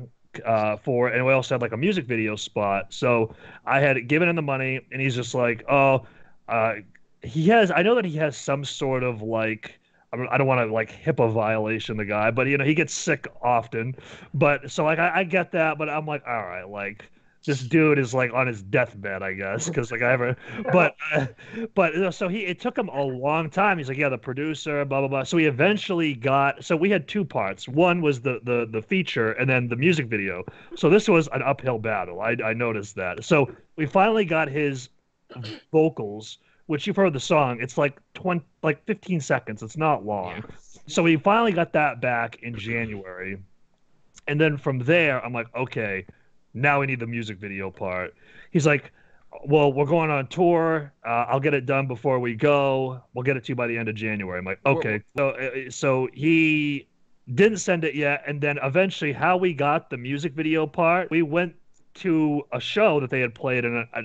S1: for it, and we also had like a music video spot. So I had given him the money, and he's just like, oh, I know that he has some sort of like, I don't want to like HIPAA violation the guy, but he gets sick often. But so like I get that, but I'm like, all right, like this dude is like on his deathbed, I guess, because like but so it took him a long time. He's like, yeah, the producer, blah blah blah. So he eventually got. So we had two parts. One was the feature, and then the music video. So this was an uphill battle. I noticed that. So we finally got his vocals, which you've heard the song. It's like 15 seconds. It's not long. Yeah. So we finally got that back in January, and then from there, I'm like, okay. Now we need the music video part. He's like, well, we're going on tour. I'll get it done before we go. We'll get it to you by the end of January. I'm like, okay. So he didn't send it yet. And then eventually how we got the music video part, we went to a show that they had played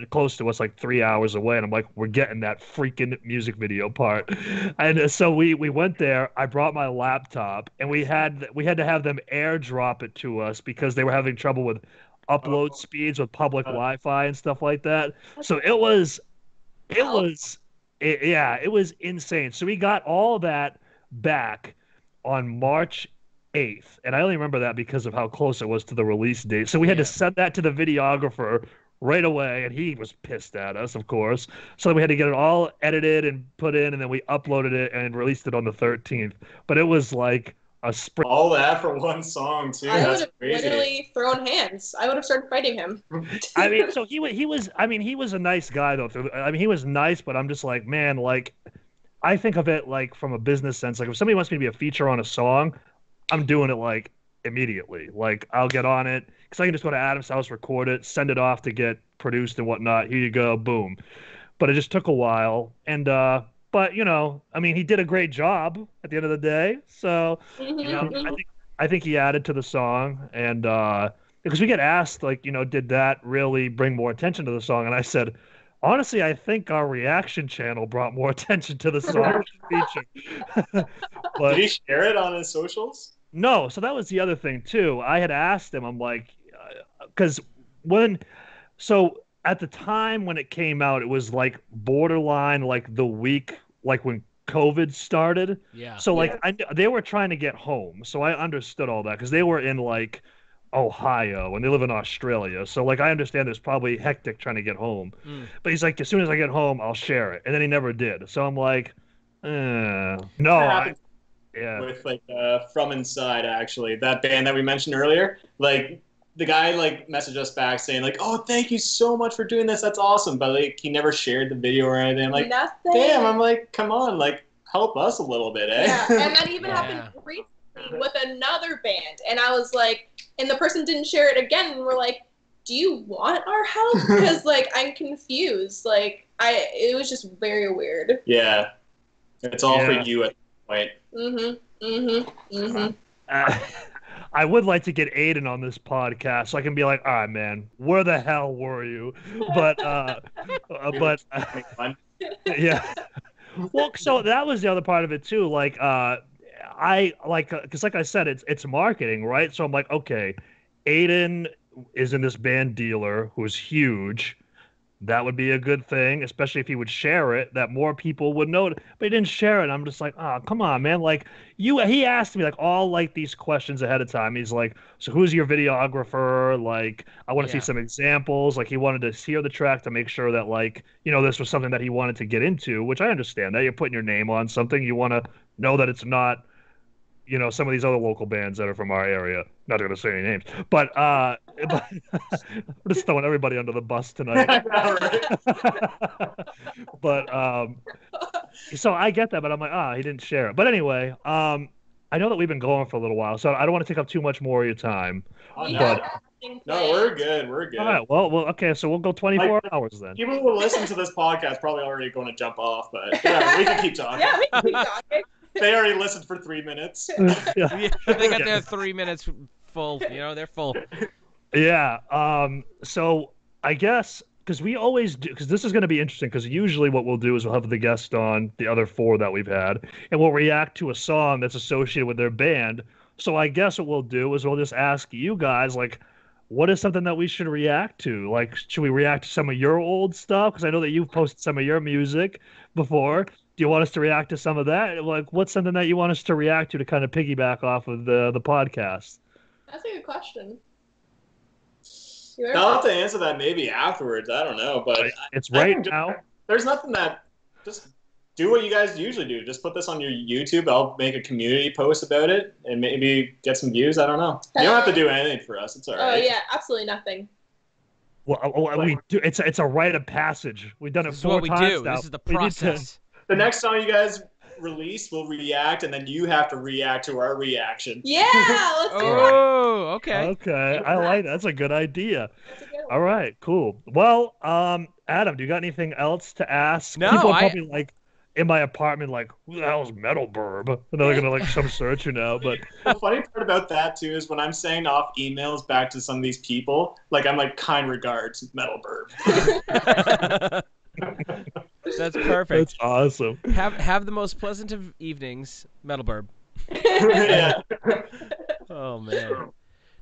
S1: close to us, like 3 hours away. And I'm like, we're getting that freaking music video part. And so we went there. I brought my laptop, and we had to have them airdrop it to us because they were having trouble with upload speeds with public Wi-Fi and stuff like that. So it was insane. So we got all that back on March 8th. And I only remember that because of how close it was to the release date. So we had to send that to the videographer right away, and he was pissed at us, of course. So we had to get it all edited and put in, and then we uploaded it and released it on the 13th. But it was like a sprint.
S4: All that for one song too.
S3: I would have literally thrown hands. I would have started fighting him.
S1: I mean, so he was. I mean, he was a nice guy though. I mean, he was nice, but I'm just like, man, like, I think of it like from a business sense. Like, if somebody wants me to be a feature on a song, I'm doing it like immediately. Like, I'll get on it because I can just go to Adam's house, record it, send it off to get produced and whatnot. Here you go, boom. But it just took a while, and but I mean, he did a great job at the end of the day. So I think he added to the song, and because we get asked like, did that really bring more attention to the song? And I said, honestly, I think our reaction channel brought more attention to the song feature. But,
S4: did he share it on his socials?
S1: No. So that was the other thing too. I had asked him, I'm like, because at the time when it came out, it was like borderline like the week like when COVID started.
S2: Yeah.
S1: So like they were trying to get home. So I understood all that because they were in like Ohio and they live in Australia. So like I understand there's probably hectic trying to get home. But he's like, as soon as I get home, I'll share it. And then he never did. So I'm like, no.
S4: With like From Inside, actually, that band that we mentioned earlier, like the guy like messaged us back saying like, oh, thank you so much for doing this. That's awesome. But like he never shared the video or anything. I'm like,
S3: nothing.
S4: Damn, I'm like, come on, like help us a little bit, eh?
S3: Yeah, and that even happened recently with another band. And I was like, and the person didn't share it again. And we're like, do you want our help? Because like I'm confused. Like it was just very weird.
S4: Yeah. It's all for you at the point.
S1: I would like to get Aiden on this podcast so I can be like, all right, man, where the hell were you? But yeah. Well, so that was the other part of it too. Like, I like, because like I said, it's marketing, right? So I'm like, okay, Aiden is in this band Dealer, who's huge. That would be a good thing, especially if he would share it, that more people would know it. But he didn't share it. I'm just like, oh, come on, man. Like he asked me like all like these questions ahead of time. He's like, so who's your videographer? Like, I want to see some examples. Like he wanted to hear the track to make sure that like, this was something that he wanted to get into, which I understand that you're putting your name on something. You want to know that it's not, some of these other local bands that are from our area. Not going to say any names, but we're just throwing everybody under the bus tonight. But so I get that, but I'm like, he didn't share it. But anyway, I know that we've been going for a little while, so I don't want to take up too much more of your time.
S3: We
S4: no.
S3: have
S1: But
S3: everything
S4: No,
S3: planned.
S4: we're good. We're good.
S1: all right, well, okay, so we'll go 24 hours then.
S4: People who listen to this podcast probably already going to jump off, but yeah, we can keep talking.
S3: Yeah, we can keep talking.
S4: They already listened for 3 minutes.
S1: Yeah.
S2: Yeah, they got their 3 minutes full. You know, they're full.
S1: Yeah. So I guess because we always do, because this is going to be interesting. Because usually what we'll do is we'll have the guest on, the other four that we've had, and we'll react to a song that's associated with their band. So I guess what we'll do is we'll just ask you guys, like, what is something that we should react to? Like, should we react to some of your old stuff? Because I know that you've posted some of your music before. Do you want us to react to some of that? Like, what's something that you want us to react to kind of piggyback off of the podcast?
S3: That's a good question.
S4: I'll have to answer that maybe afterwards. I don't know, but
S1: It's
S4: I
S1: right
S4: think
S1: now.
S4: there's nothing that just do what you guys usually do. Just put this on your YouTube. I'll make a community post about it and maybe get some views. I don't know. You don't have to do anything for us. It's all right.
S3: Oh yeah, absolutely nothing.
S1: Well, we do. It's a rite of passage. We've done it
S2: This is
S1: 4
S2: what we
S1: times
S2: do.
S1: now.
S2: This is the
S1: We need to-
S2: process.
S4: The next song you guys release, we'll react, and then you have to react to our reaction.
S3: Yeah, let's do that.
S2: Oh, okay.
S1: Okay, I like that. That's a good idea.
S3: That's a good one.
S1: All right, cool. Well, Adam, do you got anything else to ask?
S2: No,
S1: People are
S2: I-
S1: probably like in my apartment, like, who the hell's METALBIRB? And they're gonna like some search you now, but
S4: The funny part about that too is when I'm sending off emails back to some of these people, like I'm like kind regards, METALBIRB.
S2: That's perfect.
S1: that's awesome.
S2: Have the most pleasant of evenings, METALBIRB.
S4: Yeah.
S2: Oh man.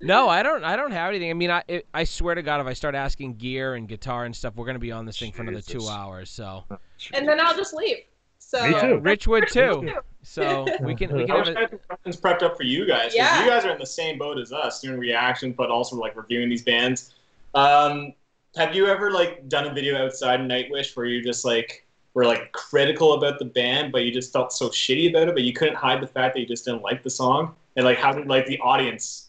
S2: No, I don't have anything. I mean, I swear to God, if I start asking gear and guitar and stuff, we're gonna be on this thing for another 2
S1: Jesus.
S2: hours. So
S3: And then I'll just leave. So
S1: Me too.
S2: Rich would too. So we can
S4: I
S2: have
S4: wish I
S2: it.
S4: had some questions prepped up for you guys. 'Cause
S3: Yeah.
S4: you guys are in the same boat as us, doing reactions, but also like reviewing these bands. Have you ever like done a video outside Nightwish where you just like were like critical about the band, but you just felt so shitty about it, but you couldn't hide the fact that you just didn't like the song? And like, how did like the audience?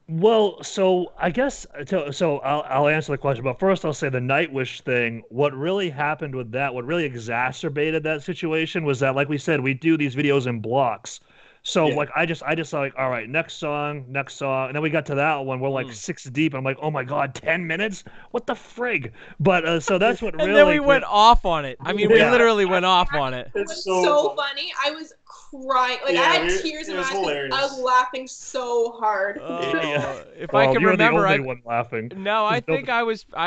S1: Well, so I guess so. I'll answer the question, but first I'll say the Nightwish thing. What really happened with that? What really exacerbated that situation was that, like we said, we do these videos in blocks. So
S4: Yeah.
S1: like I just like, all right, next song, and then we got to that one. We're like 6 deep, and I'm like, oh my god, 10 minutes? What the frig? But so that's what
S2: And
S1: really.
S2: then we went off on it. I mean, we
S1: Yeah.
S2: literally went off on it.
S3: it
S4: It's
S3: was
S4: so
S3: so
S4: fun.
S3: funny. I was crying. Like
S4: Yeah,
S3: I had
S4: we-
S3: tears in
S4: it
S3: my
S4: was
S3: eyes. 'Cause
S4: hilarious.
S3: I was laughing so hard.
S1: Yeah.
S2: If I
S1: Well,
S2: can
S1: you're
S2: remember,
S1: the
S2: I
S1: only one laughing.
S2: no, I
S1: There's
S2: think I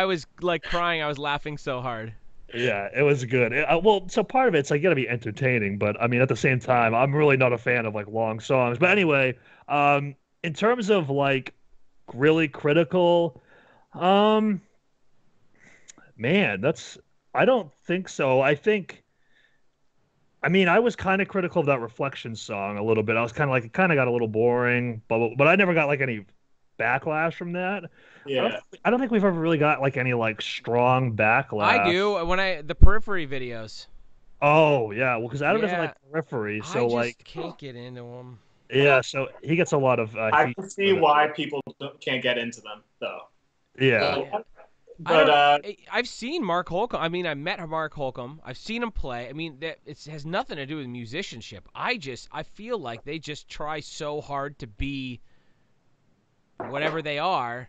S2: was like crying. I was laughing so hard.
S1: Yeah, it was good. Well, so part of it's like gotta be entertaining, but I mean at the same time, I'm really not a fan of like long songs. But anyway, in terms of like really critical, man, I don't think so. I mean, I was kind of critical of that Reflection song a little bit. I was kind of like it kind of got a little boring, but I never got like any backlash from that.
S4: Yeah.
S1: I don't think we've ever really got like any like strong backlash.
S2: I do when the Periphery videos.
S1: Oh yeah, well, because Adam doesn't
S2: Yeah.
S1: like Periphery,
S2: I
S1: so
S2: just
S1: like
S2: can't get into them.
S1: yeah, so he gets a lot of
S4: I
S1: heat
S4: can see
S1: for that.
S4: why people can't get into them, though.
S1: Yeah,
S2: Yeah.
S4: But
S2: I've seen Mark Holcomb. I mean, I met Mark Holcomb. I've seen him play. I mean, it has nothing to do with musicianship. I feel like they just try so hard to be whatever they are.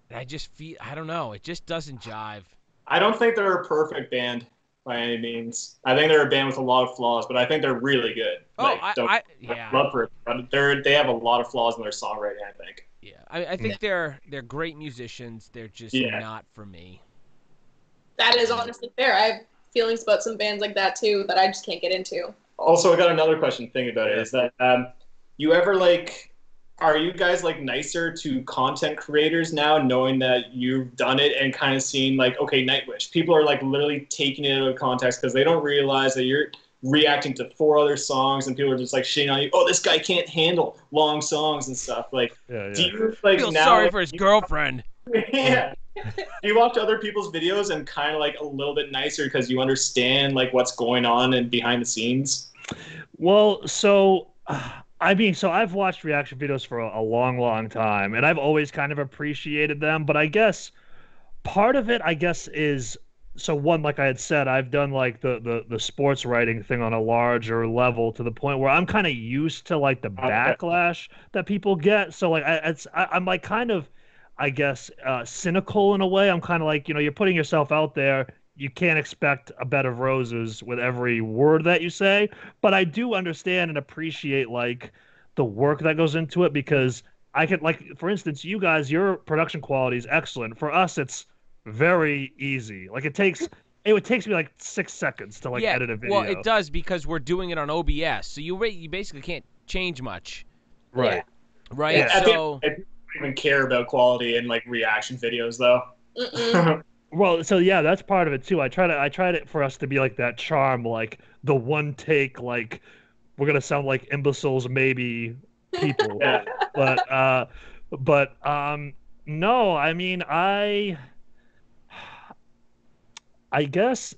S2: And I just feel, I don't know, it just doesn't jive.
S4: I don't think they're a perfect band by any means. I think they're a band with a lot of flaws, but I think they're really good.
S2: Oh,
S4: Don't
S2: yeah.
S4: love for it, but they have a lot of flaws in their songwriting, I think.
S2: Yeah, I think they're great musicians. They're just
S4: Yeah.
S2: not for me.
S3: That is honestly fair. I have feelings about some bands like that too that I just can't get into.
S4: Also, I got another question thinking about it, is that you ever like, are you guys like nicer to content creators now, knowing that you've done it and kind of seeing like, okay, Nightwish, people are like literally taking it out of context because they don't realize that you're reacting to 4 other songs and people are just like shitting on you. Oh, this guy can't handle long songs and stuff. Like,
S1: yeah.
S4: do you like
S2: Feel
S4: now?
S2: sorry
S4: like,
S2: for his
S4: you-
S2: girlfriend.
S4: Yeah. Do you watch other people's videos and kind of like a little bit nicer because you understand like what's going on and behind the scenes?
S1: Well, so I mean, so I've watched reaction videos for a long, long time, and I've always kind of appreciated them. But I guess part of it, is so one, like I had said, I've done like the sports writing thing on a larger level to the point where I'm kind of used to like the
S4: Okay.
S1: backlash that people get. So like I'm like kind of, I guess, cynical in a way. I'm kind of like, you're putting yourself out there. You can't expect a bed of roses with every word that you say, but I do understand and appreciate like the work that goes into it because I could like, for instance, you guys, your production quality is excellent. For us, it's very easy. Like it would take me like 6 seconds to like
S2: Yeah,
S1: edit a
S2: well,
S1: video.
S2: it does because we're doing it on OBS, so you basically can't change much,
S1: Right.
S2: right?
S1: Yeah.
S4: I think
S2: So
S4: I don't even care about quality in like reaction videos though.
S3: Mm-mm.
S1: Well, so yeah, that's part of it too. I tried it for us to be like that charm, like the one take, like we're gonna sound like imbeciles, maybe people.
S4: Yeah.
S1: But no, I mean I guess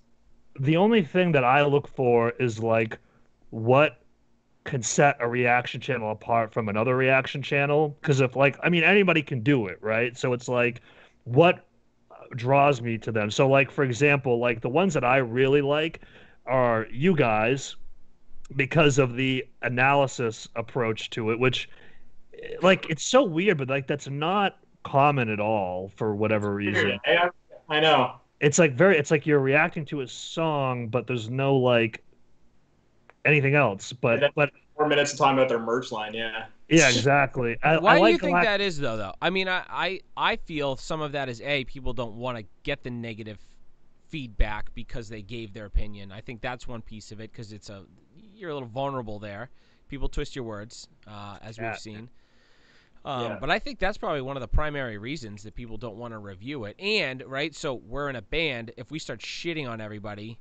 S1: the only thing that I look for is like what can set a reaction channel apart from another reaction channel. Because if like, I mean, anybody can do it, right? So it's like, what draws me to them? So like, for example, like the ones that I really like are you guys because of the analysis approach to it, which like it's so weird, but like that's not common at all for whatever reason.
S4: Yeah, I know.
S1: It's like you're reacting to a song, but there's no like anything else.
S4: And then
S1: But
S4: 4 minutes of talking about their merch line. Yeah.
S1: yeah, exactly. I
S2: why do you
S1: like
S2: think that is though? I mean, I feel some of that is people don't want to get the negative feedback because they gave their opinion. I think that's one piece of it because you're a little vulnerable there. People twist your words, as
S1: Yeah.
S2: we've seen.
S4: Yeah.
S2: But I think that's probably one of the primary reasons that people don't want to review it. And, right, so we're in a band. If we start shitting on everybody,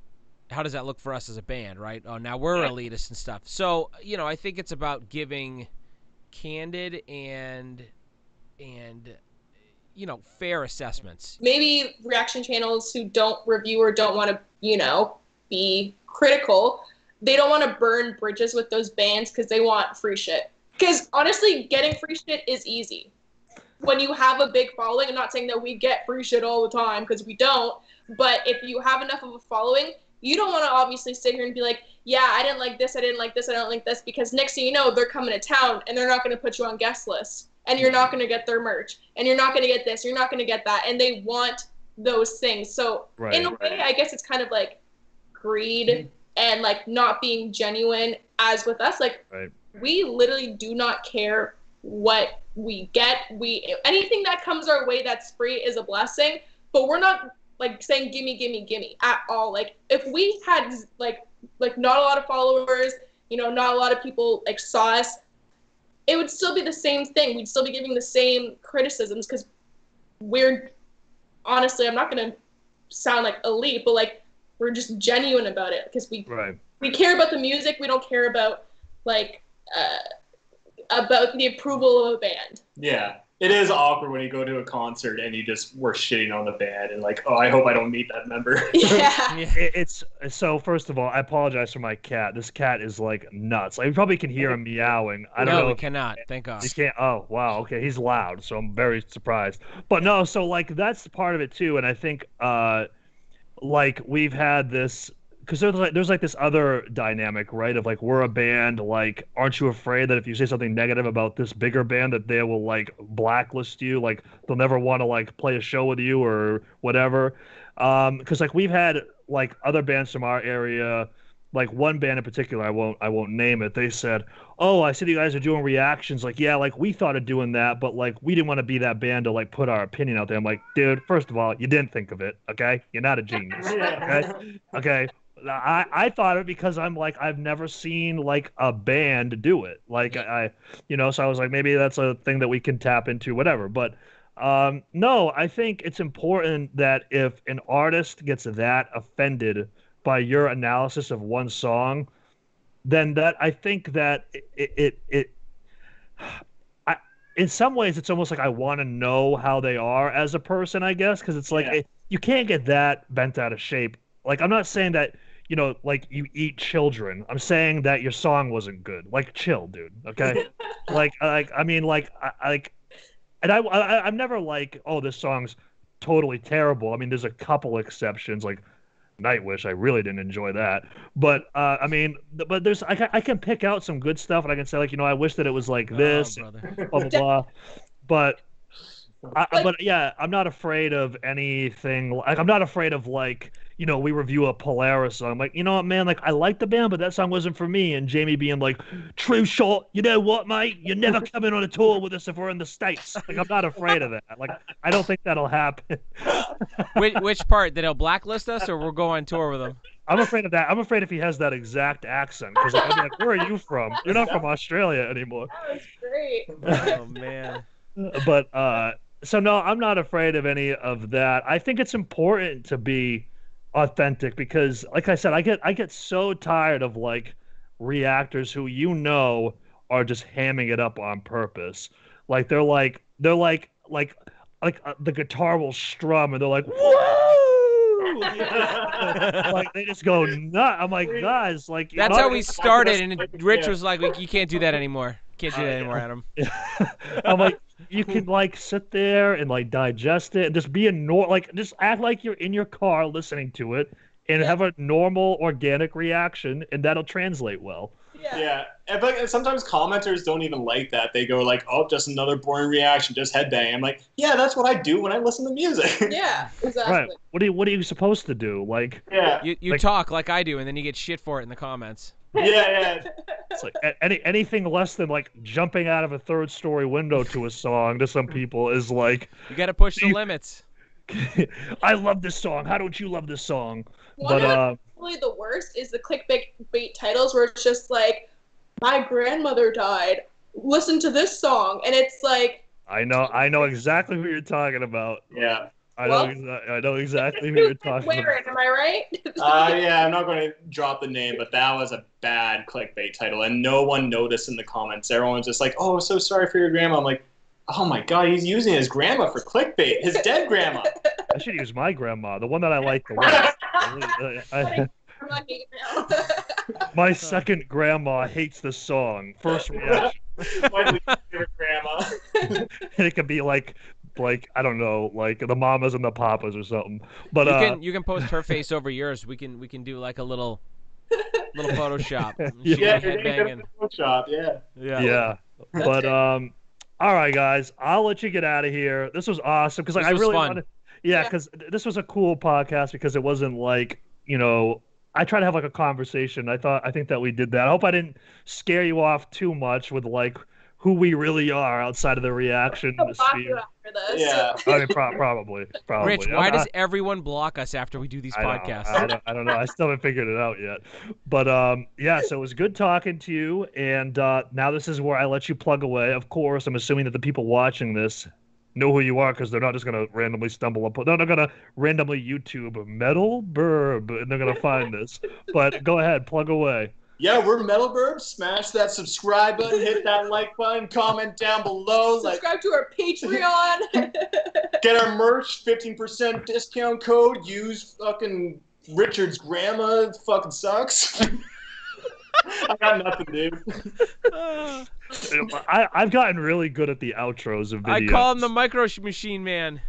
S2: how does that look for us as a band, right? Oh, now we're elitist and stuff. So, I think it's about giving candid and fair assessments.
S3: Maybe reaction channels who don't review or don't want to, be critical, they don't want to burn bridges with those bands because they want free shit. Because honestly, getting free shit is easy. When you have a big following, I'm not saying that we get free shit all the time because we don't, but if you have enough of a following, you don't want to obviously sit here and be like, yeah, I didn't like this, I didn't like this, I don't like this, because next thing you know, they're coming to town and they're not going to put you on guest lists, and you're not going to get their merch, and you're not going to get this, you're not going to get that, and they want those things. So
S1: Right.
S3: in a way, I guess it's kind of like greed and like not being genuine. As with us, like
S1: Right.
S3: we literally do not care what we get. Anything that comes our way that's free is a blessing, but we're not like saying gimme, gimme, gimme at all. Like if we had like not a lot of followers, not a lot of people like saw us, it would still be the same thing. We'd still be giving the same criticisms because we're honestly, I'm not gonna sound like elite, but like we're just genuine about it because
S1: Right.
S3: we care about the music. We don't care about like about the approval of a band.
S4: Yeah. It is awkward when you go to a concert and you just were shitting on the band and like, oh, I hope I don't meet that member.
S3: Yeah.
S1: It's so. First of all, I apologize for my cat. This cat is like nuts. Like, you probably can hear him meowing. I don't
S2: No,
S1: know.
S2: we cannot. Thank God.
S1: You can't. Oh, wow. Okay, he's loud, so I'm very surprised. But no, so like that's part of it too, and I think like we've had this because there's like this other dynamic, right? Of like we're a band, like aren't you afraid that if you say something negative about this bigger band that they will like blacklist you, like they'll never want to like play a show with you or whatever? Because like we've had like other bands from our area, like one band in particular, I won't name it. They said, "Oh, I see that you guys are doing reactions. Like, yeah, like we thought of doing that, but like we didn't want to be that band to like put our opinion out there." I'm like, dude, first of all, you didn't think of it, okay? You're not a genius, okay? Okay. I thought it because I'm like I've never seen like a band do it. Like so I was like maybe that's a thing that we can tap into, whatever. But no, I think it's important that if an artist gets that offended by your analysis of one song, then that I think that I, in some ways it's almost like I want to know how they are as a person, I guess, because it's like you can't get that bent out of shape. Like I'm not saying that like you eat children. I'm saying that your song wasn't good. Like chill, dude. Okay, I mean, like I'm never like, oh, this song's totally terrible. I mean, there's a couple exceptions, like Nightwish. I really didn't enjoy that. But I mean, but there's I can pick out some good stuff, and I can say, like, you know, I wish that it was like this,
S2: brother.
S1: blah blah blah. But but yeah, I'm not afraid of anything. Like, I'm not afraid of, like, you know, we review a Polaris song. I'm like, you know what, man? Like, I like the band, but that song wasn't for me. And Jamie being like, TrueShot, you know what, mate? You're never coming on a tour with us if we're in the States. Like, I'm not afraid of that. Like, I don't think that'll happen.
S2: Which part? That he'll blacklist us, or we'll go on tour with him?
S1: I'm afraid of that. I'm afraid if he has that exact accent, because I'd be like, where are you from? You're not from Australia anymore.
S3: That was great.
S2: Oh man.
S1: But so no, I'm not afraid of any of that. I think it's important to be authentic because, like I said, I get so tired of, like, reactors who, you know, are just hamming it up on purpose. Like they're like the guitar will strum and they're like, whoa, like they just go nuts. I'm like, guys, like,
S2: That's how we started, and Rich was like, "You can't do that anymore. Can't do that anymore, Adam."
S1: I'm like, you can, like, sit there and, like, digest it and just be like, just act like you're in your car listening to it and have a normal, organic reaction, and that'll translate well.
S4: Yeah. But sometimes commenters don't even like that. They go like, "Oh, just another boring reaction, just headbang." I'm like, "Yeah, that's what I do when I listen to music."
S3: Yeah, exactly.
S1: Right. What are you supposed to do? Like,
S4: Yeah.
S2: You
S1: like,
S2: talk like I do, and then you get shit for it in the comments.
S4: Yeah.
S1: it's like anything less than, like, jumping out of a third-story window to a song to some people is like,
S2: You got to push the limits.
S1: I love this song. How don't you love this song?
S3: One of probably the worst is the clickbait titles where it's just like, "My grandmother died. Listen to this song," and it's like,
S1: I know exactly who you're talking about.
S4: Yeah.
S1: I know exactly who you're talking about.
S3: Wearing, am I right?
S4: Yeah, I'm not going to drop the name, but that was a bad clickbait title, and no one noticed in the comments. Everyone's just like, "Oh, so sorry for your grandma." I'm like, oh my god, he's using his grandma for clickbait. His dead grandma.
S1: I should use my grandma, the one that I like the least. My second grandma hates the song. First reaction.
S4: My least favorite grandma.
S1: And it could be like I don't know, like the mamas and the papas or something. But
S2: you can post her face over yours. We can do like a little Photoshop.
S1: Yeah,
S2: Headbanging.
S4: Photoshop. Yeah.
S1: Yeah. But all right, guys, I'll let you get out of here. This was awesome because, like, I really wanted. Yeah, because this was a cool podcast because it wasn't like, you know, I try to have like a conversation. I think that we did that. I hope I didn't scare you off too much with, like, who we really are outside of the reaction sphere.
S4: Yeah,
S1: I mean, probably.
S2: Rich, why does everyone block us after we do these podcasts?
S1: I don't know. I still haven't figured it out yet. But yeah, so it was good talking to you. And now this is where I let you plug away. Of course, I'm assuming that the people watching this know who you are because they're not just going to randomly stumble upon. They're not going to randomly YouTube METALBIRB and they're going to find this. But go ahead, plug away.
S4: Yeah, we're METALBIRB. Smash that subscribe button, hit that like button, comment down below.
S3: Subscribe to our Patreon.
S4: Get our merch, 15% discount code. Use fucking Richard's grandma. It fucking sucks. I got nothing, dude.
S1: I've gotten really good at the outros of videos.
S2: I call him the Micro Machine Man.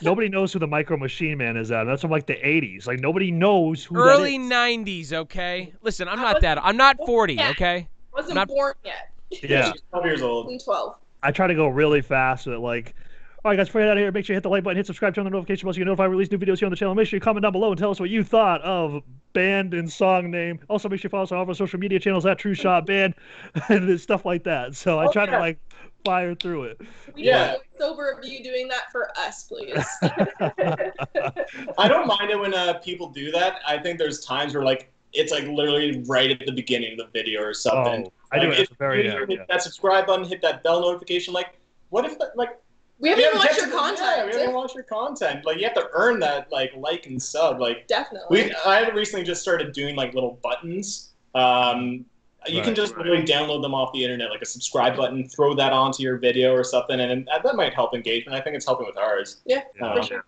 S1: Nobody knows who the Micro Machine Man is at. That's from like the 80s. Like, nobody knows who
S2: Early
S1: that is.
S2: 90s, okay? Listen, I'm not 40, okay?
S3: Wasn't born yet.
S1: Yeah.
S4: She's 12 years old.
S3: I'm 12.
S1: I try to go really fast with it, like, all right, guys, before you get out of here, make sure you hit the like button, hit subscribe, turn on the notification bell so you get notified when we release new videos here on the channel. Make sure you comment down below and tell us what you thought of band and song name. Also, make sure you follow us on all of our social media channels at TrueShot Band and stuff like that. So I try to, like, fire through it.
S3: We need a sober of you doing that for us, please.
S4: I don't mind it when people do that. I think there's times where, like, it's like literally right at the beginning of the video or something.
S1: Oh, I do it at the very end.
S4: Hit that subscribe button, hit that bell notification. Like, what if, like,
S3: we haven't even watched your content.
S4: Yeah, we haven't even watched your content. Like, you have to earn that, like and sub. Like,
S3: definitely.
S4: I recently just started doing, like, little buttons. You can just literally download them off the internet, like a subscribe button, throw that onto your video or something, and that might help engagement. I think it's helping with ours.
S3: Yeah, for sure.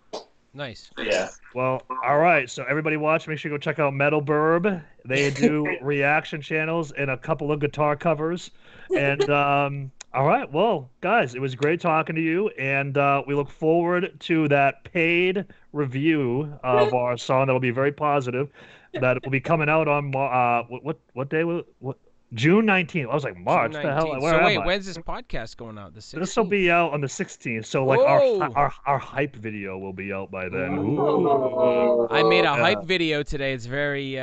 S2: Nice.
S4: Yeah.
S1: Well, all right. So everybody watch. Make sure you go check out METALBIRB. They do reaction channels and a couple of guitar covers. And all right. Well, guys, it was great talking to you, and we look forward to that paid review of our song that will be very positive. That will be coming out on what day? What June 19th. I was like March.
S2: June
S1: The hell?
S2: 19th.
S1: Where
S2: So
S1: am
S2: wait,
S1: I?
S2: when's this podcast going out? The 16th?
S1: This will be out on the 16th. So like
S2: Whoa.
S1: our hype video will be out by then.
S3: Ooh.
S2: I made a
S1: Yeah.
S2: hype video today. It's very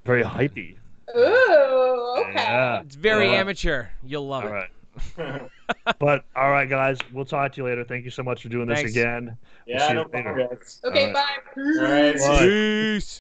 S1: Very hypey.
S3: Ooh, okay.
S1: Yeah.
S2: it's very
S1: Yeah.
S2: amateur. You'll love
S1: All
S2: it.
S1: right. But all right, guys, we'll talk to you later. Thank you so much for doing this
S2: Thanks.
S1: again.
S4: Yeah,
S1: see
S4: no
S1: you later.
S4: problem, guys.
S3: Okay,
S1: All
S3: bye.
S4: All right.
S1: Bye.
S2: Peace.